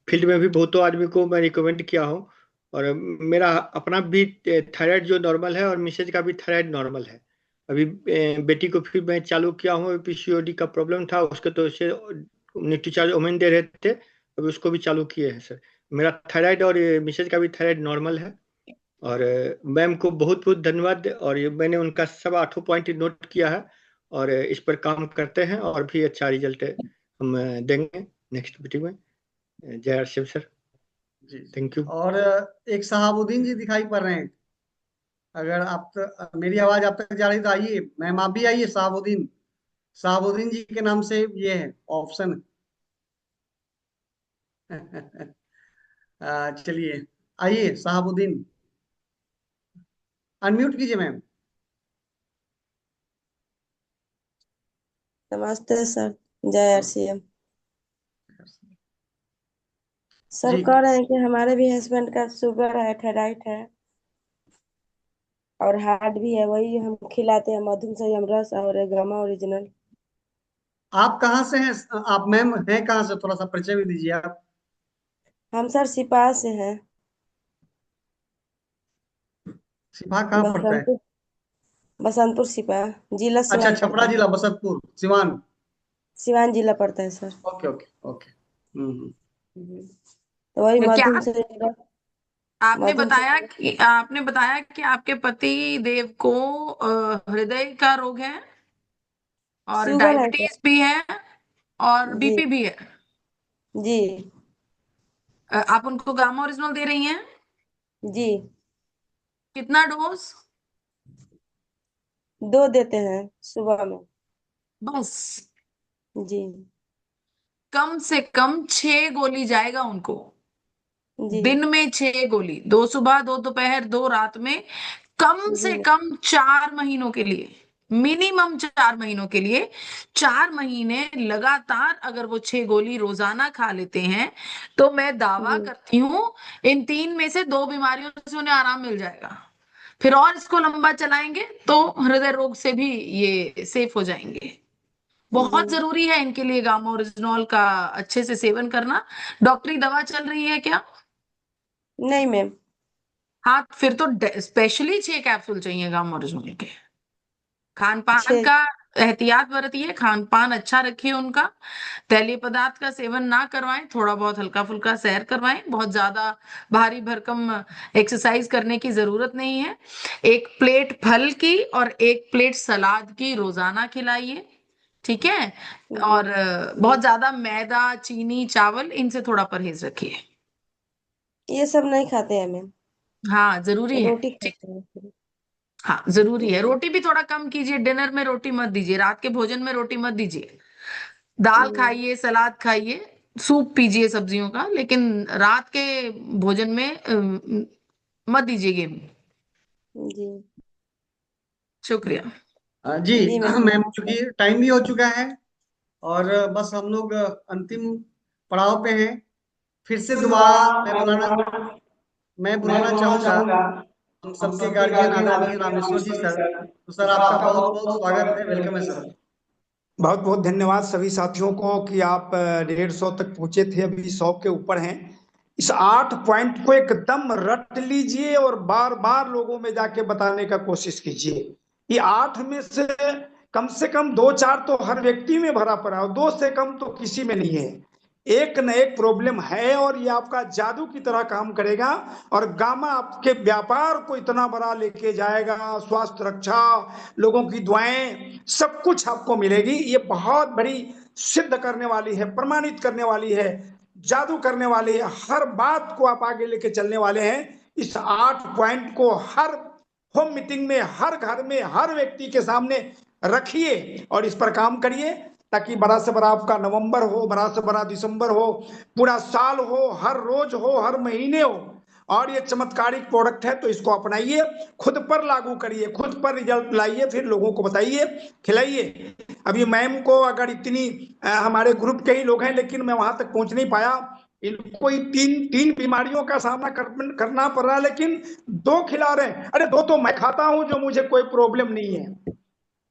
फील्ड में भी बहुतों आदमी को मैं रिकमेंड किया हूँ। और मेरा अपना भी थायराइड जो नॉर्मल है और मिसेज का भी थायराइड नॉर्मल है। अभी बेटी को फिर मैं चालू किया हूँ, PCOD का प्रॉब्लम था उसके, तो उसे न्यूट्रीचार्ज ओमेन दे रहे थे, अभी उसको भी चालू किए हैं सर। मेरा थायराइड और मिसेज का भी थायराइड नॉर्मल है। और मैम को बहुत बहुत धन्यवाद। और ये मैंने उनका सब 8 पॉइंट नोट किया है और इस पर काम करते हैं और भी अच्छा रिजल्ट हम देंगे नेक्स्ट मीटिंग में। JRCM सर, जी थैंक यू। और एक शहाबुद्दीन जी दिखाई पड़ रहे हैं। अगर आप मेरी आवाज आप तक जा रही तो आइए मैम, आप भी आइए। शहाबुद्दीन, शहाबुद्दीन जी के नाम से ये है ऑप्शन। चलिए आइए शहाबुद्दीन, अनम्यूट कीजिए मैम। नमस्ते सर, JRCM। सर जी कह रहे हैं कि हमारे भी हस्बैंड का शुगर है, थायराइड है और हार्ट भी है, वही हम खिलाते हैं मधु संयम रस और गामा ओरिजिनल। आप कहाँ से हैं? आप मैम हैं कहाँ से? थोड़ा सा परिचय भी दीजिए आप। हम सर सिपाही से हैं। सिपा कहाँ पड़ता है? बसंतपुर, बसंतपुर सिपाही जिला अच्छा, सिवान छपरा पड़ता है। जिला, बसंतपुर, सिवान। सिवान जिला पड़ता है सर। Okay okay okay. तो वही क्या मधु संयम रस, आपने मधु बताया संयम कि आपने बताया कि आपके पति देव को हृदय का रोग है और शुगर है सर। डायबिटीज भी है और जी BP भी है। जी आप उनको गामा ओरिजिनल दे रही हैं? जी, कितना डोज? 2 देते हैं सुबह में। बस जी कम से कम 6 गोली जाएगा उनको, जी दिन में 6 गोली, 2 सुबह 2 दोपहर 2 रात में, कम से जी कम 4 महीनों के लिए। मिनिमम 4 महीनों के लिए। 4 महीने लगातार अगर वो 6 गोली रोजाना खा लेते हैं तो मैं दावा करती हूँ इन 3 में से 2 बीमारियों से उन्हें आराम मिल जाएगा। फिर और इसको लंबा चलाएंगे तो हृदय रोग से भी ये सेफ हो जाएंगे। बहुत जरूरी है इनके लिए गामा ओरिजिनॉल का अच्छे से सेवन करना। डॉक्टरी दवा चल रही है क्या? नहीं मैम। हाँ, फिर तो स्पेशली 6 कैप्सूल चाहिए गामा ओरिजिनॉल के। खान पान का एहतियात बरतिए, खान पान अच्छा रखिए उनका, तैलीय पदार्थ का सेवन ना करवाएं, थोड़ा बहुत हल्का फुल्का सैर करवाएं, बहुत ज्यादा भारी भरकम एक्सरसाइज करने की जरूरत नहीं है। 1 प्लेट फल की और 1 प्लेट सलाद की रोजाना खिलाइए, ठीक है? और बहुत ज्यादा मैदा, चीनी, चावल इनसे थोड़ा परहेज रखिए। ये सब नहीं खाते हैं मैम। हाँ जरूरी है, रोटी ठीक। खाते हैं। हाँ जरूरी है, रोटी भी थोड़ा कम कीजिए। डिनर में रोटी मत दीजिए, रात के भोजन में रोटी मत दीजिए। दाल खाइए, सलाद खाइए, सूप पीजिए सब्जियों का, लेकिन रात के भोजन में मत दीजिए गेहूं। जी शुक्रिया। जी मैम, चूंकि टाइम भी हो चुका है और बस हम लोग अंतिम पड़ाव पे हैं। फिर से दोबारा मैं बुलाना चाहूंगा हम सबके गार्जियन आदरणीय रामेश्वर जी सर। तो सर आपका बहुत बहुत स्वागत है, वेलकम है सर। बहुत बहुत धन्यवाद सभी साथियों को कि आप 150 तक पहुंचे थे, अभी 100 के ऊपर हैं। इस 8 पॉइंट को एकदम रट लीजिए और बार बार लोगों में जाके बताने का कोशिश कीजिए। ये 8 में से कम 2-4 तो हर व्यक्ति में भरा पड़ा है, 2 से कम तो किसी में नहीं है। एक न एक प्रॉब्लम है और ये आपका जादू की तरह काम करेगा और गामा आपके व्यापार को इतना बड़ा लेके जाएगा। स्वास्थ्य रक्षा, लोगों की दुआएं, सब कुछ आपको मिलेगी। ये बहुत बड़ी सिद्ध करने वाली है, प्रमाणित करने वाली है, जादू करने वाली है। हर बात को आप आगे लेके चलने वाले हैं। इस 8 पॉइंट को हर होम मीटिंग में, हर घर में, हर व्यक्ति के सामने रखिए और इस पर काम करिए, ताकि बड़ा से बड़ा आपका नवंबर हो, बड़ा से बड़ा दिसंबर हो, पूरा साल हो, हर रोज हो, हर महीने हो। और ये चमत्कारिक प्रोडक्ट है तो इसको अपनाइए, खुद पर लागू करिए, खुद पर रिजल्ट लाइए, फिर लोगों को बताइए, खिलाइए। अभी मैम को अगर इतनी हमारे ग्रुप के ही लोग हैं लेकिन मैं वहां तक पहुंच नहीं पाया, इनको 3 बीमारियों का सामना करना पड़ रहा है लेकिन 2 खिला रहे हैं। अरे 2 तो मैं खाता हूं जो मुझे कोई प्रॉब्लम नहीं है।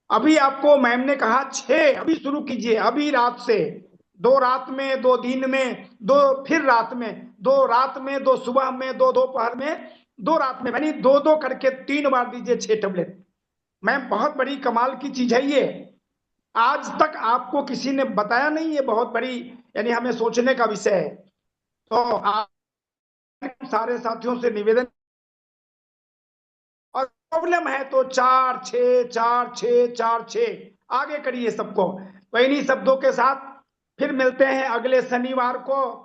अभी आपको मैम ने कहा 6 अभी शुरू कीजिए, अभी रात से 2 रात में, 2 दिन में, 2 फिर रात में, 2 रात में, 2 सुबह में, 2 दोपहर में, 2 रात में, यानी 2-2 करके 3 बार दीजिए 6 टेबलेट। मैम बहुत बड़ी कमाल की चीज है ये, आज तक आपको किसी ने बताया नहीं, ये बहुत बड़ी यानी हमें सोचने का विषय है। तो आप सारे साथियों से निवेदन, और प्रॉब्लम है तो 4-6 आगे करिए सबको। तो इन्हीं शब्दों के साथ फिर मिलते हैं अगले शनिवार को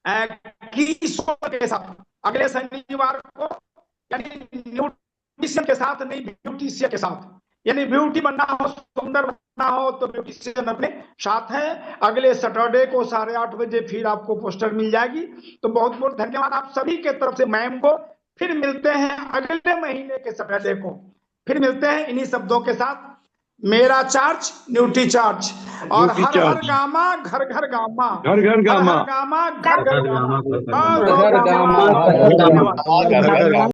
के साथ, अगले शनिवार को, यानी न्यूट्रिशन के साथ नहीं, ब्यूटिशियन के साथ। यानी ब्यूटी बनना हो, सुंदर बनना हो तो ब्यूटिशियन अपने साथ है। अगले सैटरडे को 8:30 बजे फिर आपको पोस्टर मिल जाएगी। तो बहुत बहुत धन्यवाद आप सभी के तरफ से मैम को। फिर मिलते हैं अगले महीने के सैटरडे को, फिर मिलते हैं इन्हीं शब्दों के साथ। मेरा चार्ज न्यूट्री चार्ज, और हर हर गामा घर घर गामा, घर घर गामा, गामा घर घर गामा, घर गामा।